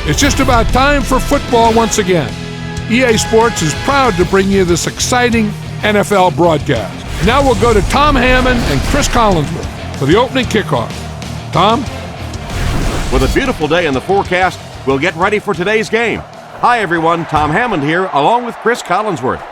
It's just about time for football once again. EA Sports is proud to bring you this exciting NFL broadcast. Now we'll go to Tom Hammond and Chris Collinsworth for the opening kickoff. Tom? With a beautiful day in the forecast, we'll get ready for today's game. Hi everyone, Tom Hammond here, along with Chris Collinsworth.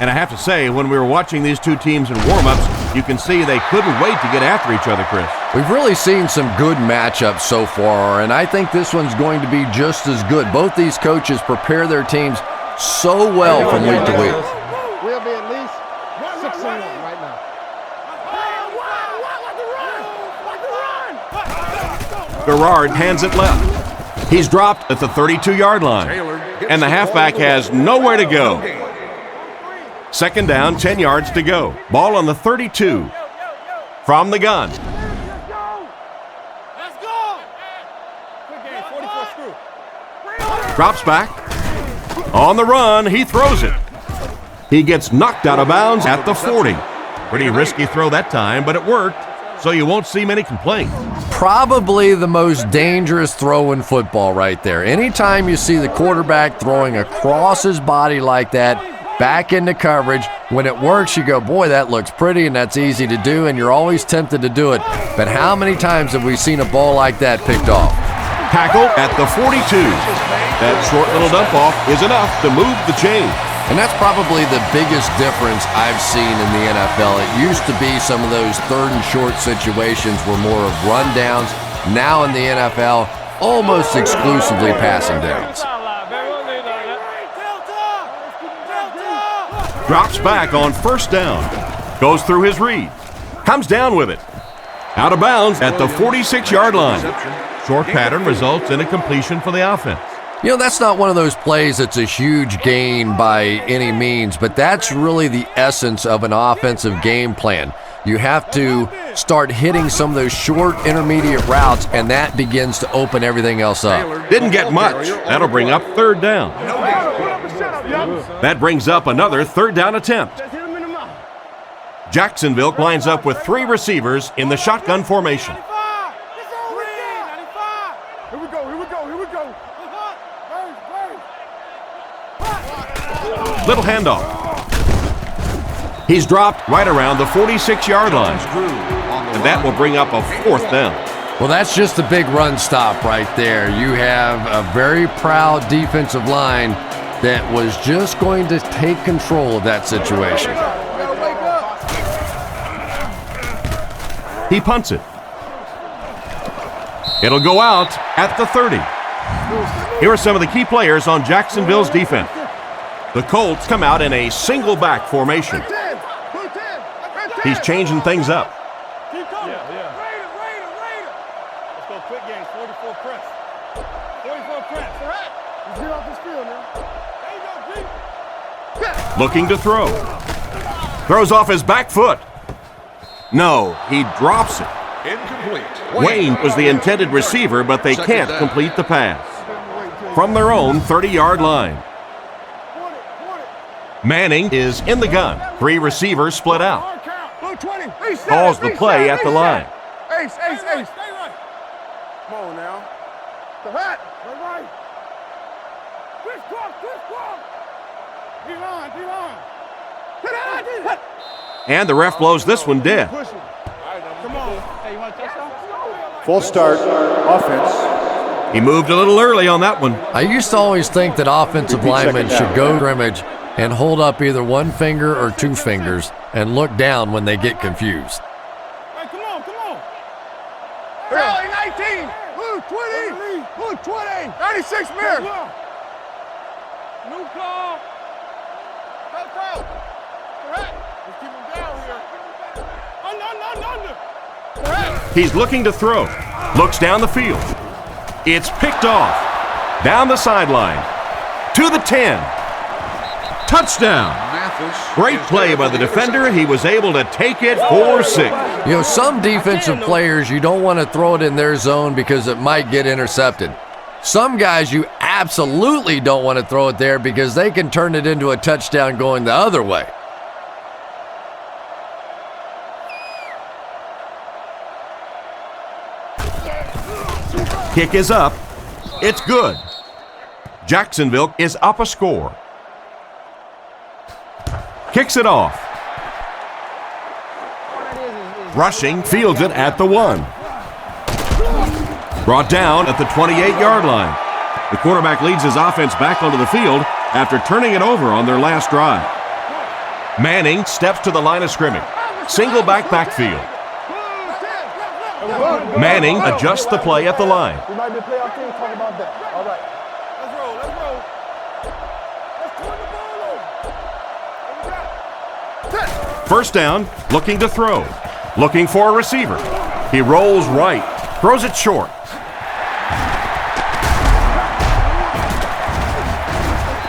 And I have to say, when we were watching these two teams in warm-ups, you can see they couldn't wait to get after each other, Chris. We've really seen some good matchups so far, and I think this one's going to be just as good. Both these coaches prepare their teams so well from week to week. We'll be at least 6-1 right now. Garrard hands it left. He's dropped at the 32-yard line, and the halfback has nowhere to go. Second down, 10 yards to go. Ball on the 32. From the gun. Let's go! Good game, 44 screw. Drops back. On the run, he throws it. He gets knocked out of bounds at the 40. Pretty risky throw that time, but it worked, so you won't see many complaints. Probably the most dangerous throw in football right there. Anytime you see the quarterback throwing across his body like that, back into coverage, when it works, you go, boy, that looks pretty and that's easy to do, and you're always tempted to do it. But how many times have we seen a ball like that picked off? Tackle at the 42. That short little dump off is enough to move the chain. And that's probably the biggest difference I've seen in the NFL. It used to be some of those third and short situations were more of rundowns. Now in the NFL, almost exclusively passing downs. Drops back on first down. Goes through his read. Comes down with it. Out of bounds at the 46-yard line. Short pattern results in a completion for the offense. You know, that's not one of those plays that's a huge gain by any means, but that's really the essence of an offensive game plan. You have to start hitting some of those short intermediate routes, and that begins to open everything else up. Didn't get much. That'll bring up third down. That brings up another third down attempt. Jacksonville lines up with three receivers in the shotgun formation. Little handoff. He's dropped right around the 46-yard line. And that will bring up a fourth down. Well, that's just a big run stop right there. You have a very proud defensive line that was just going to take control of that situation. He punts it. It'll go out at the 30. Here are some of the key players on Jacksonville's defense. The Colts come out in a single back formation. He's changing things up. Let's go quick game, 44 press. 44 press. Get off this field, man. Looking to throw. Throws off his back foot. No, he drops it. Incomplete. Wayne was the intended receiver, but they can't complete the pass. From their own 30-yard line. Manning is in the gun. Three receivers split out. Calls the play at the line. Ace. Come on now. The hat. Right. D-line. And the ref blows this one dead. Come on. Hey, you want a touchdown? Full start. Offense. He moved a little early on that one. I used to always think that offensive linemen should go scrimmage and hold up either one finger or two fingers and look down when they get confused. Hey, come on. Early 19. Blue 20. 96 mirror. New call. Let's keep him down here. Under. He's looking to throw. Looks down the field. It's picked off. Down the sideline. To the 10. Touchdown. Great play by the defender. He was able to take it for 6. You know, some defensive players, you don't want to throw it in their zone because it might get intercepted. Some guys, you absolutely don't want to throw it there because they can turn it into a touchdown going the other way. Kick is up. It's good. Jacksonville is up a score. Kicks it off. Rushing, fields it at the 1. Brought down at the 28-yard line. The quarterback leads his offense back onto the field after turning it over on their last drive. Manning steps to the line of scrimmage. Single backfield. Manning adjusts the play at the line. We might be a playoff team. Talk about that. All right. Let's roll. Let's roll. Let's turn the ball over. First down, looking to throw. Looking for a receiver. He rolls right. Throws it short.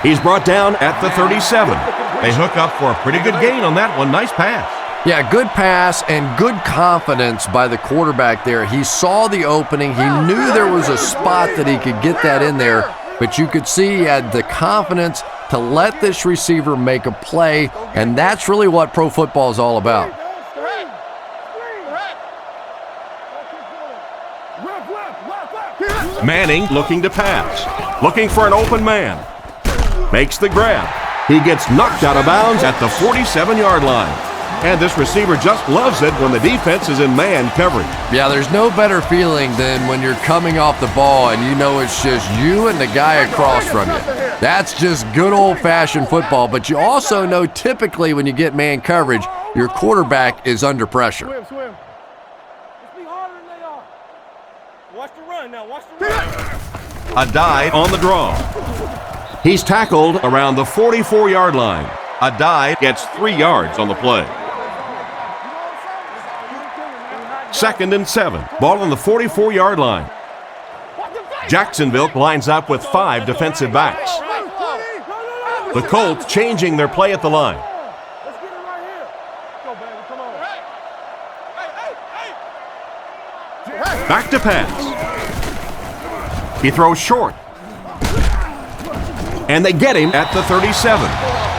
He's brought down at the 37. They hook up for a pretty good gain on that one. Nice pass. Yeah, good pass and good confidence by the quarterback there. He saw the opening. He knew there was a spot that he could get that in there, but you could see he had the confidence to let this receiver make a play, and that's really what pro football is all about. Manning looking to pass. Looking for an open man. Makes the grab. He gets knocked out of bounds at the 47-yard line. And this receiver just loves it when the defense is in man coverage. Yeah, there's no better feeling than when you're coming off the ball and you know it's just you and the guy across from you. That's just good old-fashioned football, but you also know typically when you get man coverage, your quarterback is under pressure. Swim, swim. Let's be harder than they are. Watch the run now. Watch the run. A dive on the draw. He's tackled around the 44-yard line. A dive gets 3 yards on the play. 2nd and 7. Ball on the 44-yard line. Jacksonville lines up with 5 defensive backs. The Colts changing their play at the line. Let's get it right here. Go, baby. Come on. Back to pass. He throws short. And they get him at the 37.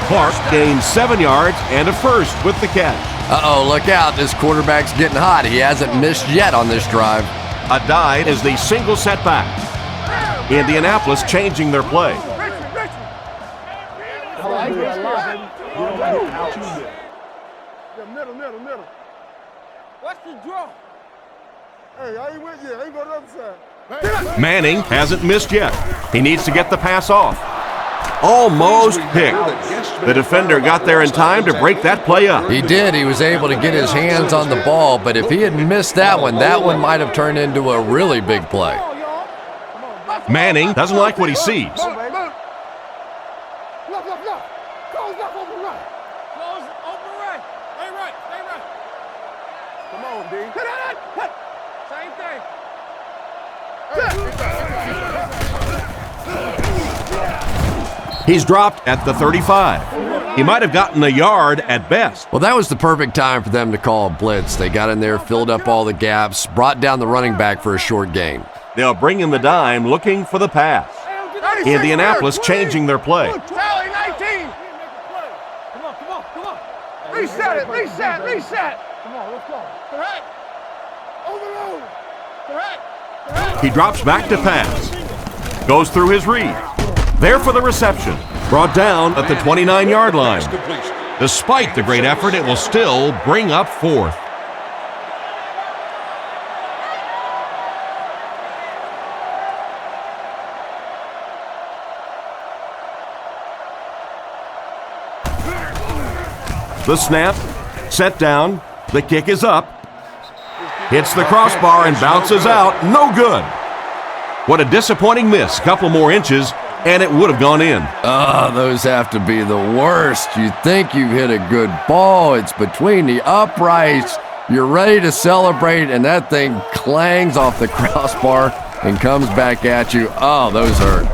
Clark gains 7 yards and a first with the catch. Uh-oh, look out. This quarterback's getting hot. He hasn't missed yet on this drive. A dive is the single setback. Indianapolis changing their play. Middle. Watch the draw. Hey, I ain't went yet. I ain't going to the other side. Manning hasn't missed yet. He needs to get the pass off. Almost picked. The defender got there in time to break that play up. He did. He was able to get his hands on the ball, but if he had missed that one might have turned into a really big play. Manning doesn't like what he sees. Left. Close left, open right. Close, open right. Stay right. Come on, D. Same thing. He's dropped at the 35. He might have gotten a yard at best. Well, that was the perfect time for them to call a blitz. They got in there, filled up all the gaps, brought down the running back for a short gain. They'll bring in the dime looking for the pass. Indianapolis changing their play. Tally 19. Come on. Reset it. Come on, let's go. Correct. Overload. Correct. He drops back to pass. Goes through his read. There for the reception. Brought down at the 29-yard line. Despite the great effort, it will still bring up 4th. The snap, set down, the kick is up. Hits the crossbar and bounces out. No good. What a disappointing miss. Couple more inches, and it would have gone in. Oh, those have to be the worst. You think you hit a good ball. It's between the uprights. You're ready to celebrate, and that thing clangs off the crossbar and comes back at you. Oh, those hurt.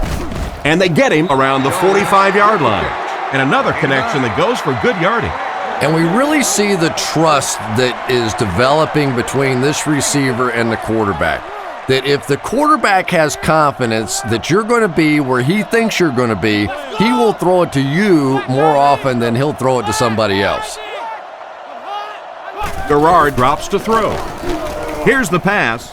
And they get him around the 45-yard line. And another connection that goes for good yardage. And we really see the trust that is developing between this receiver and the quarterback. That if the quarterback has confidence that you're going to be where he thinks you're going to be, he will throw it to you more often than he'll throw it to somebody else. Garrard drops to throw. Here's the pass.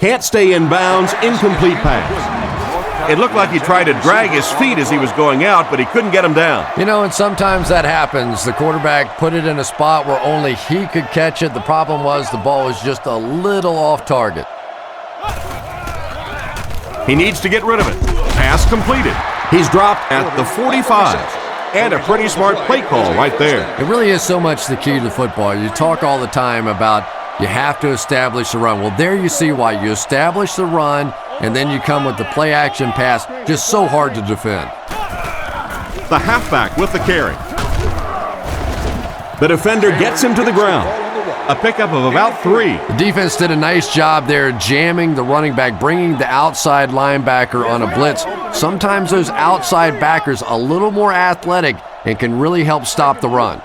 Can't stay in bounds, incomplete pass. It looked like he tried to drag his feet as he was going out, but he couldn't get him down. You know, and sometimes that happens. The quarterback put it in a spot where only he could catch it. The problem was the ball was just a little off target. He needs to get rid of it. Pass completed. He's dropped at the 45. And a pretty smart play call right there. It really is so much the key to football. You talk all the time about you have to establish the run. Well, there you see why. You establish the run, and then you come with the play-action pass. Just so hard to defend. The halfback with the carry. The defender gets him to the ground. A pickup of about 3. The defense did a nice job there jamming the running back, bringing the outside linebacker on a blitz. Sometimes those outside backers a little more athletic and can really help stop the run.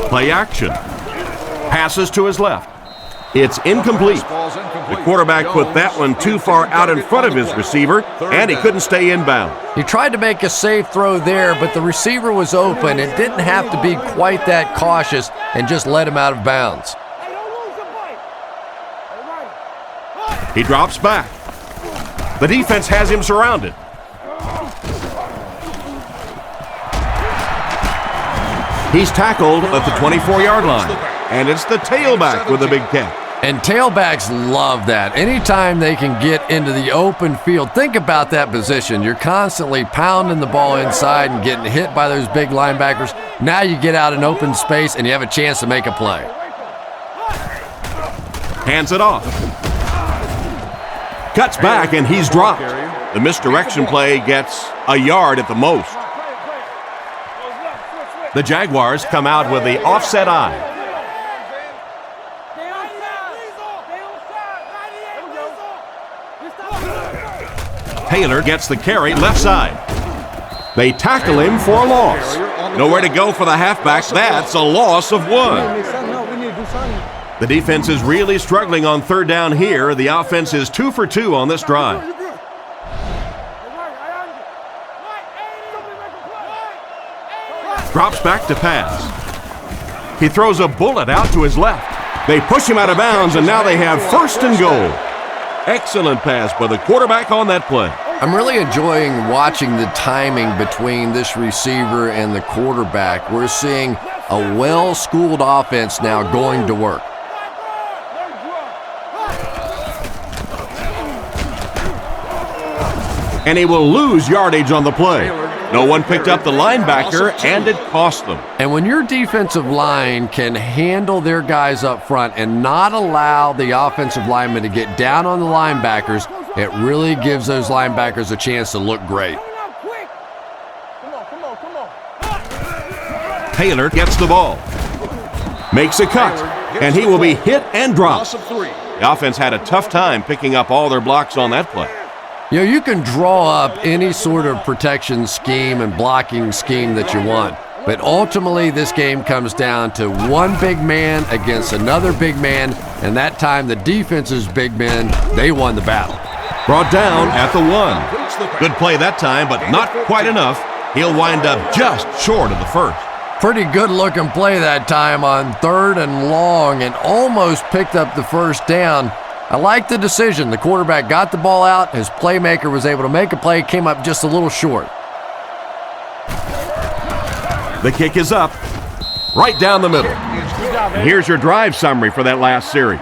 Play action. Passes to his left. It's incomplete. The quarterback put that one too far out in front of his receiver, and he couldn't stay inbound. He tried to make a safe throw there, but the receiver was open. It didn't have to be quite that cautious and just let him out of bounds. He drops back. The defense has him surrounded. He's tackled at the 24-yard line, and it's the tailback with a big catch. And tailbacks love that. Anytime they can get into the open field, think about that position. You're constantly pounding the ball inside and getting hit by those big linebackers. Now you get out in open space and you have a chance to make a play. Hands it off. Cuts back and he's dropped. The misdirection play gets a yard at the most. The Jaguars come out with the offset eye. Taylor gets the carry left side. They tackle him for a loss. Nowhere to go for the halfback. That's a loss of 1. The defense is really struggling on third down here. The offense is 2 for 2 on this drive. Drops back to pass. He throws a bullet out to his left. They push him out of bounds, and now they have first and goal. Excellent pass by the quarterback on that play. I'm really enjoying watching the timing between this receiver and the quarterback. We're seeing a well-schooled offense now going to work. And he will lose yardage on the play. No one picked up the linebacker, and it cost them. And when your defensive line can handle their guys up front and not allow the offensive linemen to get down on the linebackers, it really gives those linebackers a chance to look great. Taylor gets the ball. Makes a cut, and he will be hit and dropped. The offense had a tough time picking up all their blocks on that play. You know, you can draw up any sort of protection scheme and blocking scheme that you want, but ultimately this game comes down to one big man against another big man, and that time the defense's big men, they won the battle. Brought down at the 1. Good play that time, but not quite enough. He'll wind up just short of the first. Pretty good looking play that time on 3rd and long and almost picked up the first down. I like the decision. The quarterback got the ball out. His playmaker was able to make a play, came up just a little short. The kick is up, right down the middle. And here's your drive summary for that last series.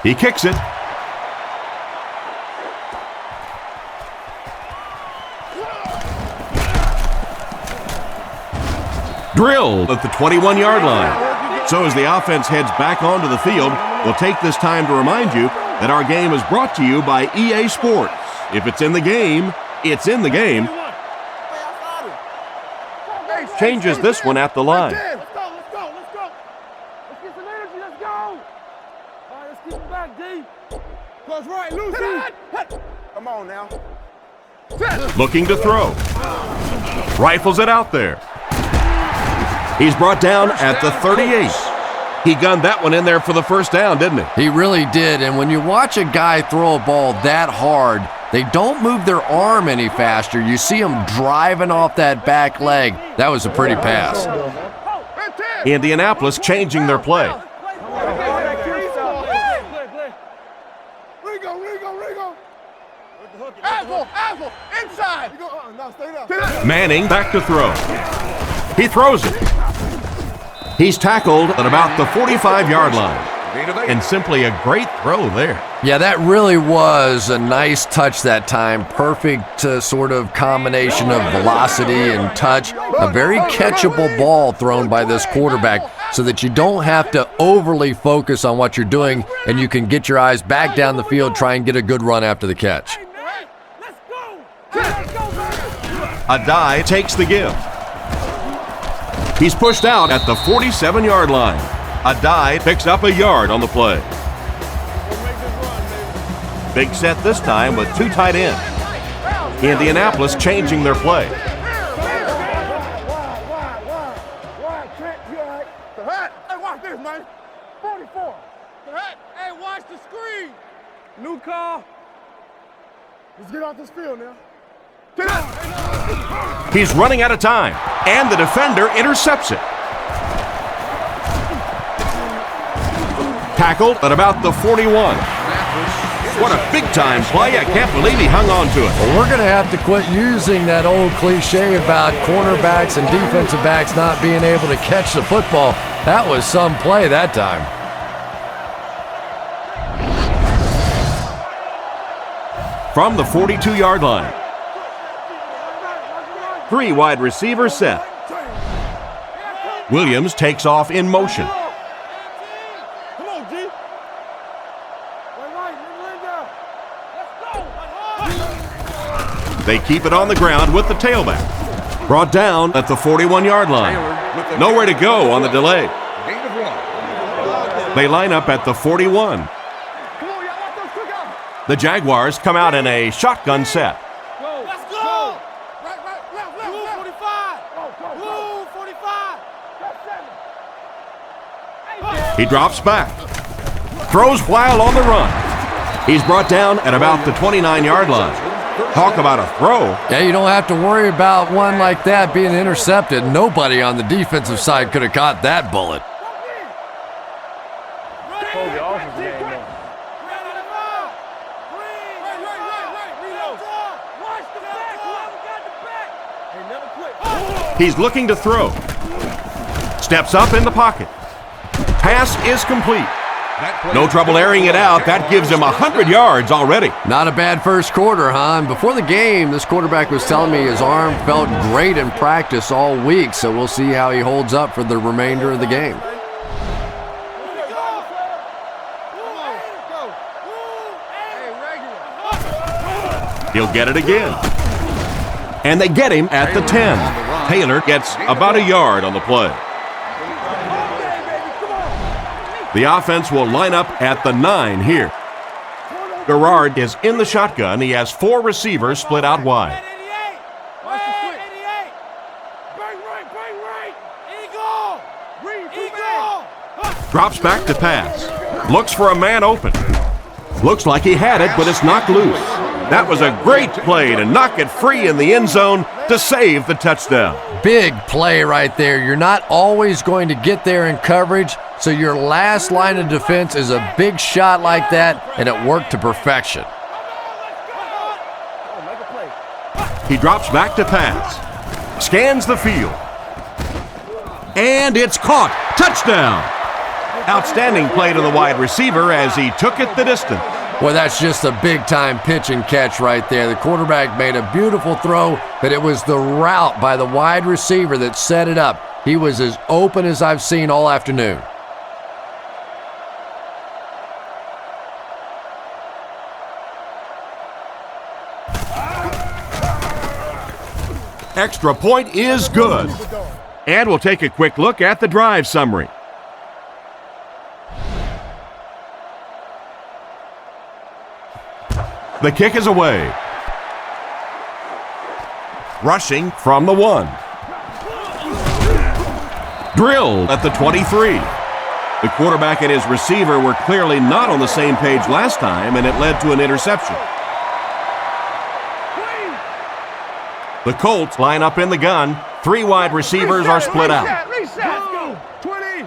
He kicks it. Drilled at the 21-yard line. So as the offense heads back onto the field, we'll take this time to remind you that our game is brought to you by EA Sports. If it's in the game, it's in the game. Changes this one at the line. Let's go. Let's get some energy. Let's go. All right, let's keep it back, D. Close right, Lucy. Come on now. Looking to throw. Rifles it out there. He's brought down at the 38. He gunned that one in there for the first down, didn't he? He really did, and when you watch a guy throw a ball that hard, They don't move their arm any faster. You see them driving off that back leg. That was a pretty pass. Indianapolis changing their play. Inside. Manning back to throw. He throws it. He's tackled at about the 45-yard line. And simply a great throw there. Yeah, that really was a nice touch that time. Perfect sort of combination of velocity and touch. A very catchable ball thrown by this quarterback so that you don't have to overly focus on what you're doing and you can get your eyes back down the field, try and get a good run after the catch. Adai takes the give. He's pushed out at the 47-yard line. Adai picks up a yard on the play. Big set this time with two tight ends. Indianapolis changing their play. Hey, watch this, man. 44. Hey, watch the screen. New call. Let's get off this field now. He's running out of time, and the defender intercepts it. Tackled at about the 41. What a big-time play. I can't believe he hung on to it. Well, we're going to have to quit using that old cliche about cornerbacks and defensive backs not being able to catch the football. That was some play that time. From the 42-yard line. 3 wide receivers set. Williams takes off in motion. Come on, G. Right, let's go. They keep it on the ground with the tailback. Brought down at the 41-yard line. Nowhere to go on the delay. They line up at the 41. The Jaguars come out in a shotgun set. Let's go. Right, left. Blue 45. Blue 45. He drops back. Throws while on the run. He's brought down at about the 29-yard line. Talk about a throw. Yeah, you don't have to worry about one like that being intercepted. Nobody on the defensive side could have caught that bullet. He's looking to throw. Steps up in the pocket. Pass is complete. No trouble airing it out. That gives him 100 yards already. Not a bad first quarter, huh? And before the game, this quarterback was telling me his arm felt great in practice all week, so we'll see how he holds up for the remainder of the game. He'll get it again. And they get him at the 10. Taylor gets about a yard on the play. The offense will line up at the 9 here. Garrard is in the shotgun. He has 4 receivers split out wide. Drops back to pass. Looks for a man open. Looks like he had it, but it's knocked loose. That was a great play to knock it free in the end zone to save the touchdown. Big play right there. You're not always going to get there in coverage, so your last line of defense is a big shot like that, and it worked to perfection. He drops back to pass. Scans the field. And it's caught. Touchdown. Outstanding play to the wide receiver as he took it the distance. Well, that's just a big-time pitch and catch right there. The quarterback made a beautiful throw, but it was the route by the wide receiver that set it up. He was as open as I've seen all afternoon. Extra point is good. And we'll take a quick look at the drive summary. The kick is away. Rushing from the 1. Drilled at the 23. The quarterback and his receiver were clearly not on the same page last time, and it led to an interception. The Colts line up in the gun. 3 wide receivers are split out. Reset. 20.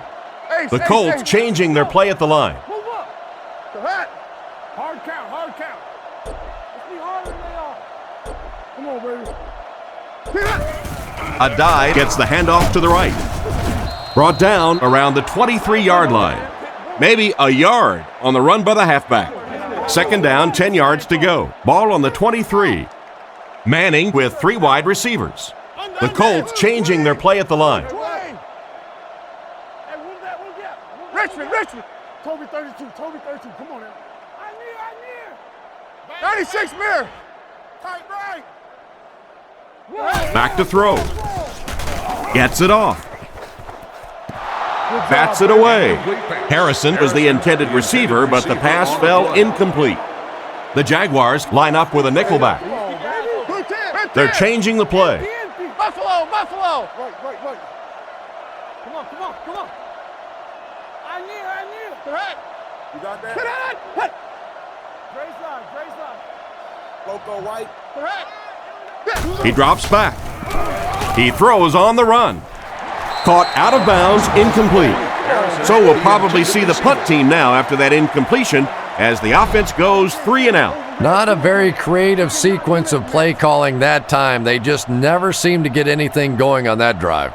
The Colts changing their play at the line. Move up. Hard count, hard count. Let's be harder than they are. Come on, baby. A dive gets the handoff to the right. Brought down around the 23-yard line. Maybe a yard on the run by the halfback. 2nd down, 10 yards to go. Ball on the 23. Manning with 3 wide receivers. The Colts changing their play at the line. Richmond. Toby 32, come on now. I near. 96 mirror. Tight right. Back to throw. Gets it off. Bats it away. Harrison was the intended receiver, but the pass fell incomplete. The Jaguars line up with a nickelback. They're changing the play. Buffalo. Right. Come on. I near. Correct. You got that? Hit. Dre side. Loco White. Correct. He drops back. He throws on the run. Caught out of bounds, incomplete. So we'll probably see the punt team now after that incompletion as the offense goes 3 and out. Not a very creative sequence of play calling that time. They just never seem to get anything going on that drive.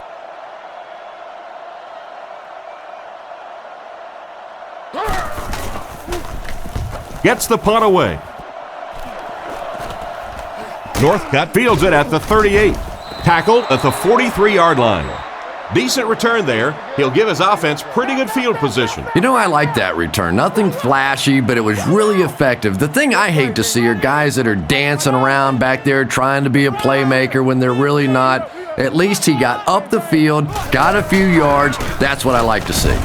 Gets the punt away. Northcutt fields it at the 38. Tackled at the 43-yard line. Decent return there. He'll give his offense pretty good field position. You know, I like that return. Nothing flashy, but it was really effective. The thing I hate to see are guys that are dancing around back there trying to be a playmaker when they're really not. At least he got up the field, got a few yards. That's what I like to see.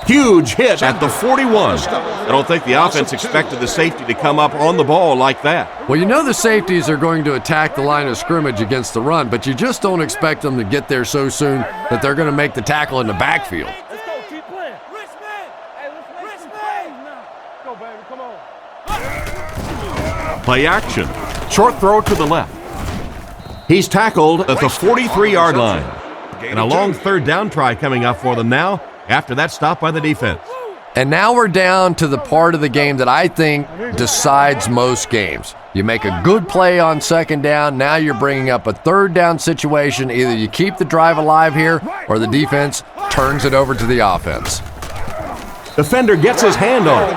Huge hit at the 41. I don't think the offense expected the safety to come up on the ball like that. Well, you know the safeties are going to attack the line of scrimmage against the run, but you just don't expect them to get there so soon that they're going to make the tackle in the backfield. Let's go, keep playing. Richmond. Go, baby, come on. Play action. Short throw to the left. He's tackled at the 43-yard line. And a long 3rd down try coming up for them now after that stop by the defense. And now we're down to the part of the game that I think decides most games. You make a good play on 2nd down, now you're bringing up a 3rd down situation. Either you keep the drive alive here or the defense turns it over to the offense. Defender gets his hand on it,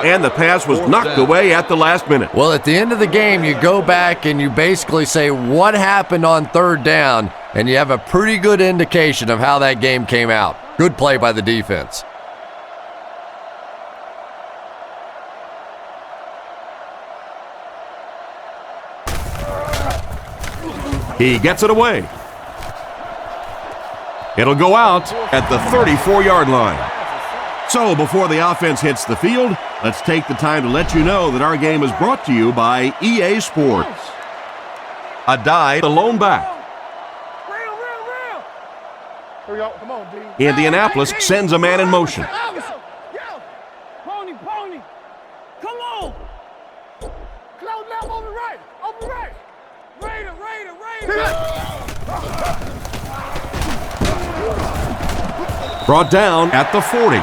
and the pass was knocked away at the last minute. Well, at the end of the game, you go back and you basically say what happened on 3rd down, and you have a pretty good indication of how that game came out. Good play by the defense. He gets it away. It'll go out at the 34-yard line. So before the offense hits the field, let's take the time to let you know that our game is brought to you by EA Sports. A dive, the lone back. Here we go. Come on, D. Indianapolis sends a man in motion. Pony. Come on. Cloud left, over right. Raider. Brought down at the 40.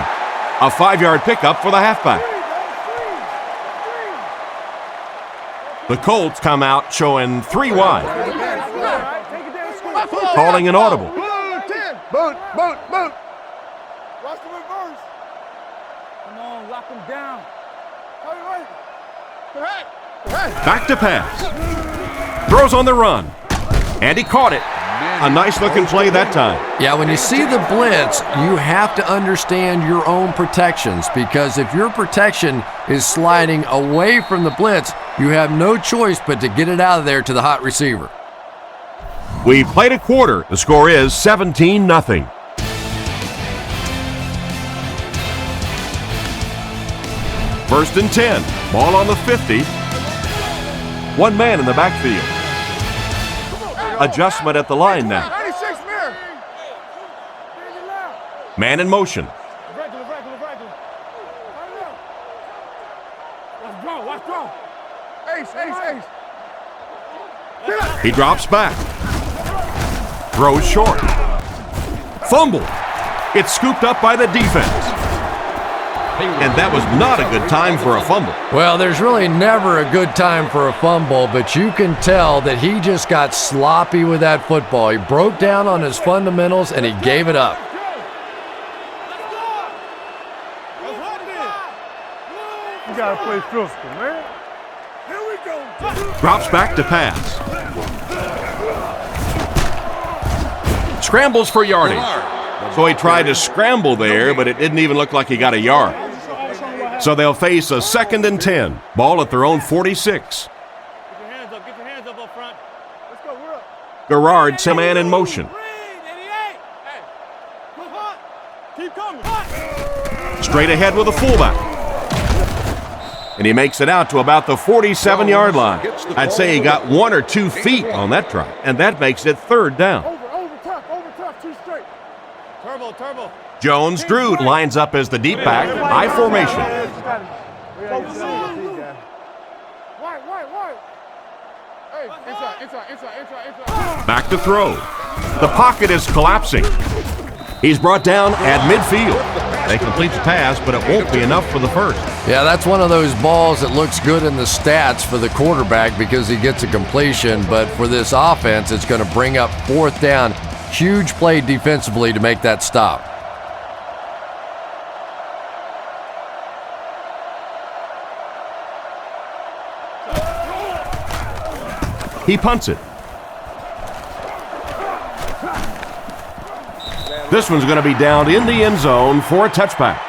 A 5-yard pickup for the halfback. The Colts come out showing 3 wide. Calling an audible. Boot. Watch the reverse. Come on, lock him down. Back to pass. Throws on the run. And he caught it. A nice looking play that time. Yeah, when you see the blitz, you have to understand your own protections, because if your protection is sliding away from the blitz, you have no choice but to get it out of there to the hot receiver. We've played a quarter. The score is 17-0. First and 10. Ball on the 50. 1 man in the backfield. Adjustment at the line now. 96 mirror. Man in motion. Regular. Let's go. Ace. He drops back. Throws short. Fumble. It's scooped up by the defense. And that was not a good time for a fumble. Well, there's really never a good time for a fumble, but you can tell that he just got sloppy with that football. He broke down on his fundamentals, and he gave it up. You gotta play physical, man. Here we go. Drops back to pass. Scrambles for yardage. So he tried to scramble there, but it didn't even look like he got a yard. So they'll face a 2nd and 10. Ball at their own 46. Get your hands up. Get your hands up front. Let's go. We're up. Garrard, some man in motion. Keep coming. Straight ahead with a fullback. And he makes it out to about the 47-yard line. I'd say he got 1 or 2 feet on that drop, and that makes it 3rd down. Over tough, 2 straight. Turbo. Jones Drew lines up as the deep back, high formation. Wide. Hey, inside. Back to throw. The pocket is collapsing. He's brought down at midfield. They complete the pass, but it won't be enough for the first. Yeah, that's one of those balls that looks good in the stats for the quarterback because he gets a completion, but for this offense, it's going to bring up 4th down. Huge play defensively to make that stop. He punts it. This one's going to be down in the end zone for a touchback.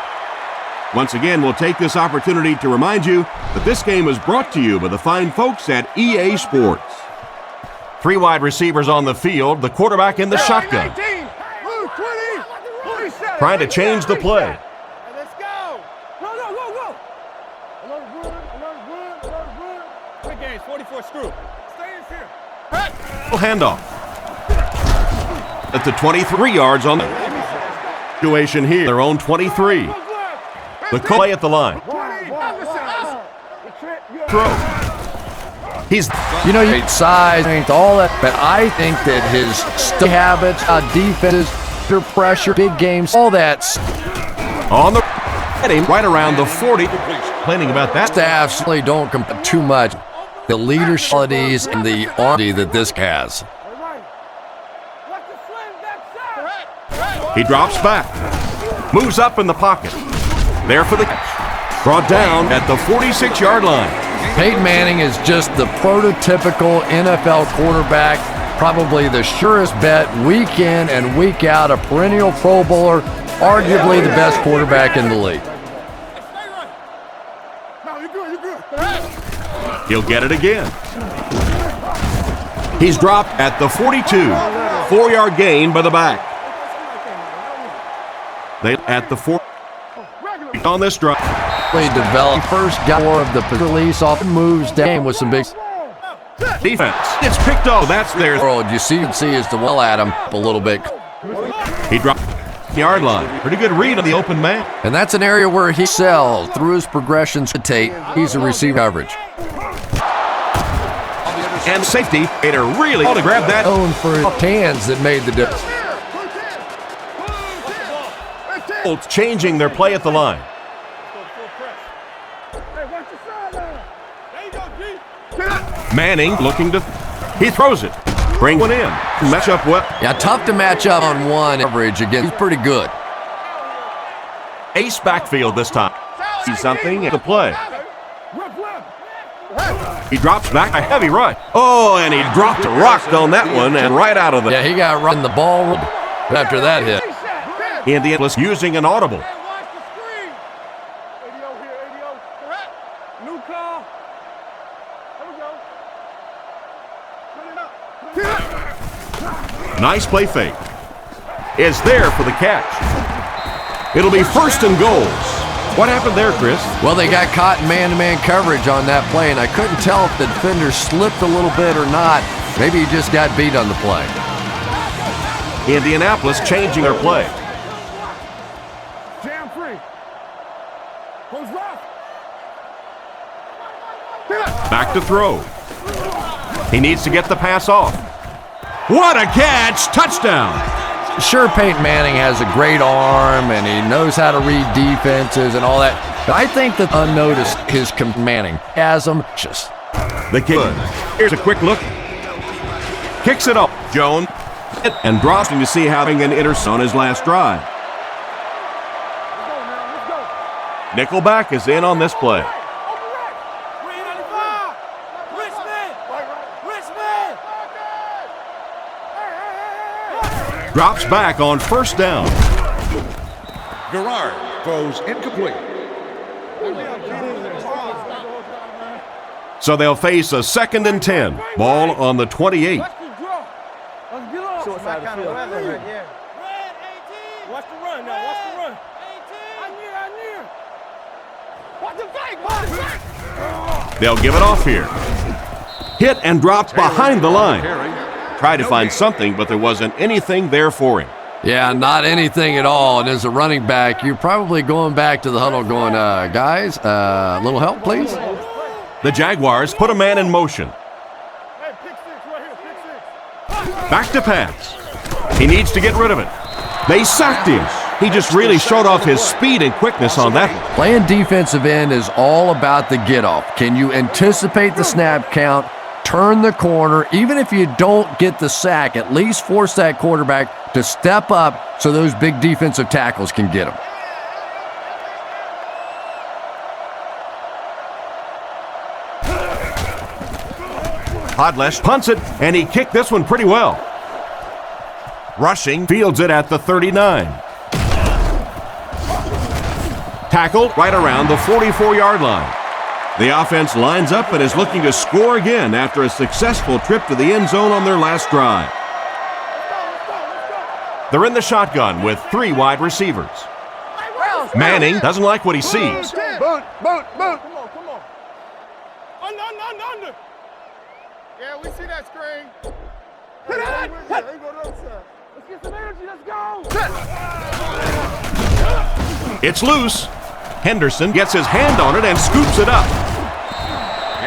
Once again, we'll take this opportunity to remind you that this game is brought to you by the fine folks at EA Sports. 3 wide receivers on the field, the quarterback in the shotgun. Trying to change the play. Let's go. Go. Alert wood. Quick games, 44 screw. Stay in here. Handoff. At the 23 yards on the situation here, their own 23. The play at the line. Throw. He's, great size, all that, but I think that his habits, defenses, pressure, big games, all that. On the heading right around the 40. Complaining about that. Staffs really don't compete too much. The leadership qualities and the army that this has. He drops back. Moves up in the pocket. There for the catch. Brought down at the 46-yard line. Peyton Manning is just the prototypical NFL quarterback, probably the surest bet week in and week out, a perennial Pro Bowler, arguably the best quarterback in the league. He'll get it again. He's dropped at the 42. 4-yard gain by the back. They at the 4 on this drive. They developed first got more of the release off moves down with some big defense. It's picked off. That's theirs. You see is to well at him a little bit. He dropped the yard line. Pretty good read on the open man. And that's an area where he sells through his progressions to Tate. He's a receiver coverage. And safety made a really to grab that. Own for his hands that made the difference. Colts changing their play at the line. Manning looking to. He throws it. Bring one in. Match up well. Yeah, tough to match up on one average again. He's pretty good. Ace backfield this time. See something at the play. He drops back a heavy rush. Oh, and he dropped a rock on that one and right out of it. Yeah, he got run the ball after that hit. Indianapolis using an audible. Nice play fake. Is there for the catch. It'll be 1st and goal. What happened there, Chris? Well, they got caught in man-to-man coverage on that play, and I couldn't tell if the defender slipped a little bit or not. Maybe he just got beat on the play. Indianapolis changing their play. Jam free. Who's rough? Back to throw. He needs to get the pass off. What a catch! Touchdown! Sure, Peyton Manning has a great arm, and he knows how to read defenses and all that. But I think that unnoticed his Manning has him just. The kick. Here's a quick look. Kicks it off. Jones and drops him to see having an interception on his last drive. Nickelback is in on this play. Drops back on first down. Garrard goes incomplete. So they'll face a 2nd and 10. Ball on the 28. Short side of the field. Watch the run now. Watch the run. Watch the fake. They'll give it off here. Hit and dropped behind the line. Tried to find something, but there wasn't anything there for him. Yeah, not anything at all. And as a running back, you're probably going back to the huddle going, guys, a little help, please? The Jaguars put a man in motion. Hey, pick 6 right here. Pick 6. Back to pass. He needs to get rid of it. They sacked him. He just really showed off his speed and quickness on that one. Playing defensive end is all about the get-off. Can you anticipate the snap count, turn the corner, even if you don't get the sack, at least force that quarterback to step up so those big defensive tackles can get him. Podlesh punts it, and he kicked this one pretty well. Rushing fields it at the 39. Tackled right around the 44-yard line. The offense lines up and is looking to score again after a successful trip to the end zone on their last drive. They're in the shotgun with 3 wide receivers. Manning doesn't like what he sees. Boot. Come on. Under. Yeah, we see that screen. Hit it! Let's get some energy, let's go! It's loose. Henderson gets his hand on it and scoops it up.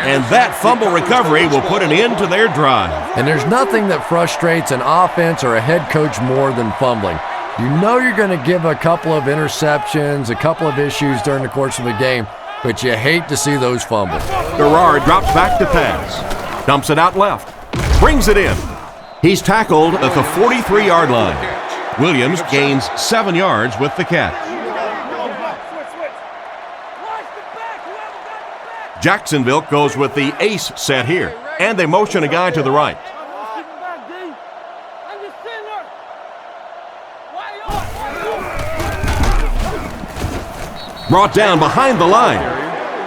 And that fumble recovery will put an end to their drive. And there's nothing that frustrates an offense or a head coach more than fumbling. You know you're going to give a couple of interceptions, a couple of issues during the course of a game, but you hate to see those fumbles. Garrard drops back to pass. Dumps it out left. Brings it in. He's tackled at the 43-yard line. Williams gains 7 yards with the catch. Jacksonville goes with the ace set here, and they motion a guy to the right. Brought down behind the line.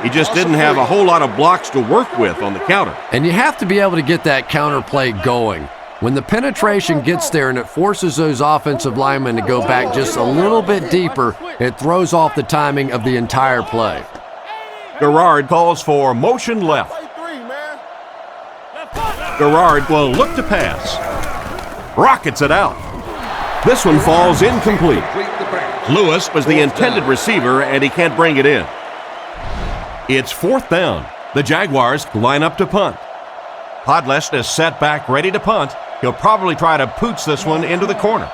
He just didn't have a whole lot of blocks to work with on the counter. And you have to be able to get that counter play going. When the penetration gets there and it forces those offensive linemen to go back just a little bit deeper, it throws off the timing of the entire play. Garrard calls for motion left. Garrard will look to pass. Rockets it out. This one falls incomplete. Lewis was the intended receiver, and he can't bring it in. It's 4th down. The Jaguars line up to punt. Podlesh is set back ready to punt. He'll probably try to pooch this one into the corner.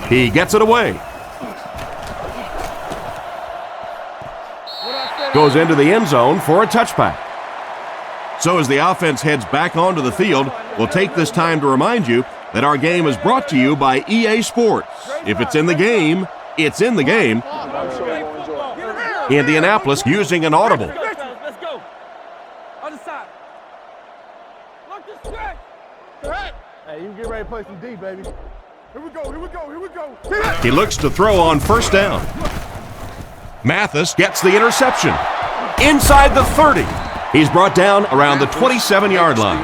He gets it away. Goes into the end zone for a touchback. So as the offense heads back onto the field, we'll take this time to remind you that our game is brought to you by EA Sports. If it's in the game, it's in the game. Indianapolis using an audible. Let's go. Other side. Look this stretch. Hey, you can get ready to play some D, baby. Here we go. He looks to throw on first down. Mathis gets the interception. Inside the 30. He's brought down around the 27-yard line.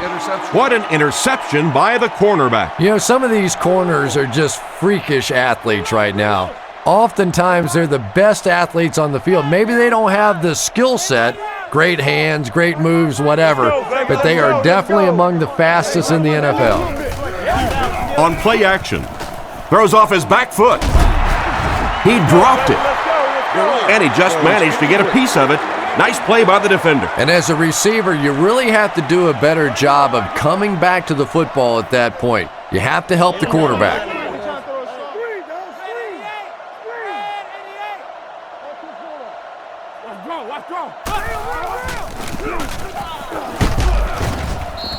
What an interception by the cornerback. You know, some of these corners are just freakish athletes right now. Oftentimes, they're the best athletes on the field. Maybe they don't have the skill set, great hands, great moves, whatever, but they are definitely among the fastest in the NFL. On play action, throws off his back foot. He dropped it. And he just managed to get a piece of it. Nice play by the defender. And as a receiver, you really have to do a better job of coming back to the football at that point. You have to help the quarterback.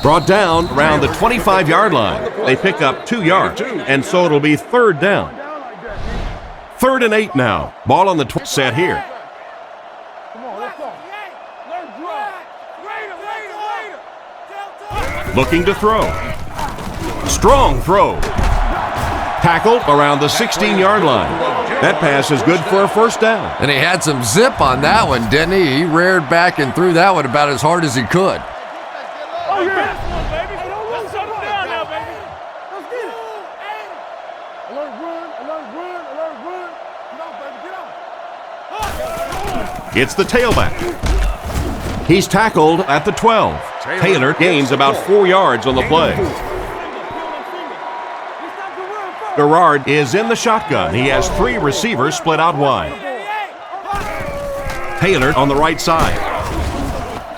Brought down around the 25-yard line. They pick up 2 yards, and so it'll be third down. 3rd and 8 now. Ball on the set here. Looking to throw. Strong throw. Tackled around the 16-yard line. That pass is good for a first down. And he had some zip on that one, didn't he? He reared back and threw that one about as hard as he could. It's the tailback. He's tackled at the 12. Taylor gains about 4 yards on the play. Garrard is in the shotgun. He has 3 receivers split out wide. Taylor on the right side.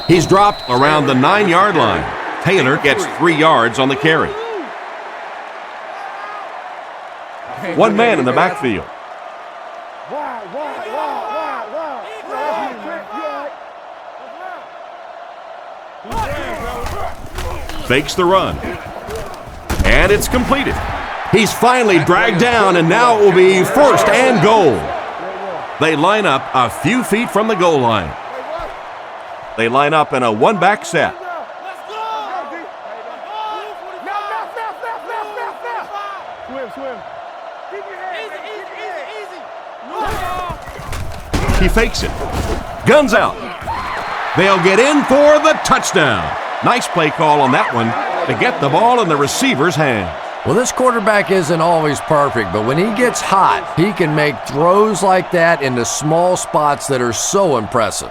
He's dropped around the 9-yard line. Taylor gets 3 yards on the carry. 1 man in the backfield. Fakes the run. And it's completed. He's finally dragged down, and now it will be 1st and goal. They line up a few feet from the goal line. They line up in a 1-back set. He fakes it. Guns out. They'll get in for the touchdown. Nice play call on that one to get the ball in the receiver's hand. Well, this quarterback isn't always perfect, but when he gets hot, he can make throws like that into small spots that are so impressive.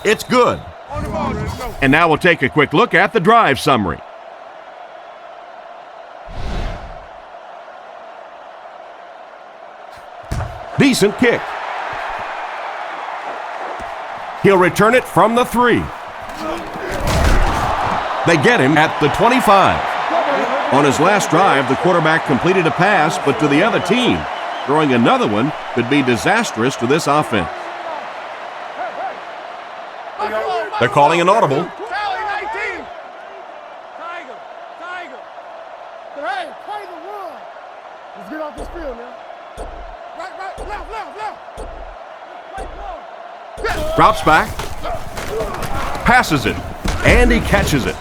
It's good. And now we'll take a quick look at the drive summary. Decent kick. He'll return it from the 3. They get him at the 25. On his last drive, the quarterback completed a pass, but to the other team. Throwing another one could be disastrous to this offense. They're calling an audible. Let's get off this field now. Right, left. Drops back. Passes it. And he catches it.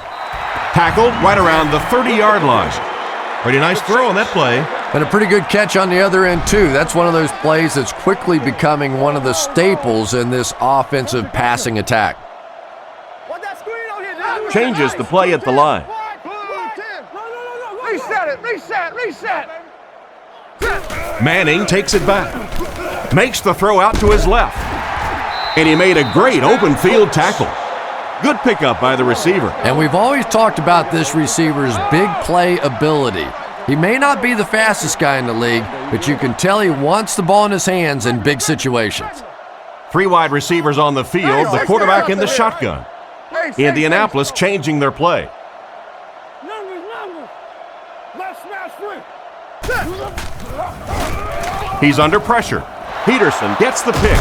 Tackled right around the 30-yard line. Pretty nice throw on that play. And a pretty good catch on the other end, too. That's one of those plays that's quickly becoming one of the staples in this offensive passing attack. Changes the play at the line. Reset. Manning takes it back. Makes the throw out to his left. And he made a great open field tackle. Good pickup by the receiver. And we've always talked about this receiver's big play ability. He may not be the fastest guy in the league, but you can tell he wants the ball in his hands in big situations. 3 wide receivers on the field, the quarterback in the shotgun. Indianapolis changing their play. He's under pressure. Peterson gets the pick.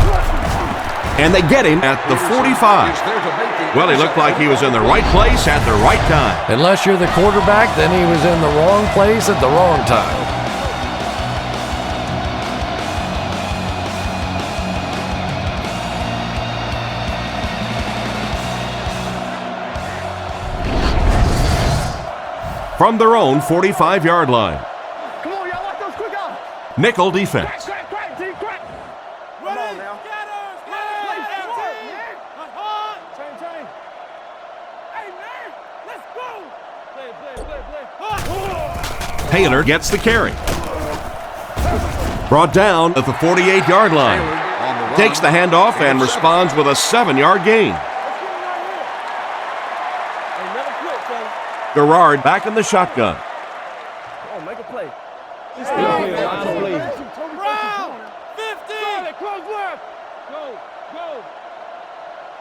And they get him at the 45. Well, he looked like he was in the right place at the right time. Unless you're the quarterback, then he was in the wrong place at the wrong time. From their own 45-yard line. Come on, y'all, watch those quick out. Nickel defense. Taylor gets the carry. Brought down at the 48-yard line. Takes the handoff and responds with a 7-yard gain. Garrard back in the shotgun. Come on, make a play. Brown, 50. Close left. Go.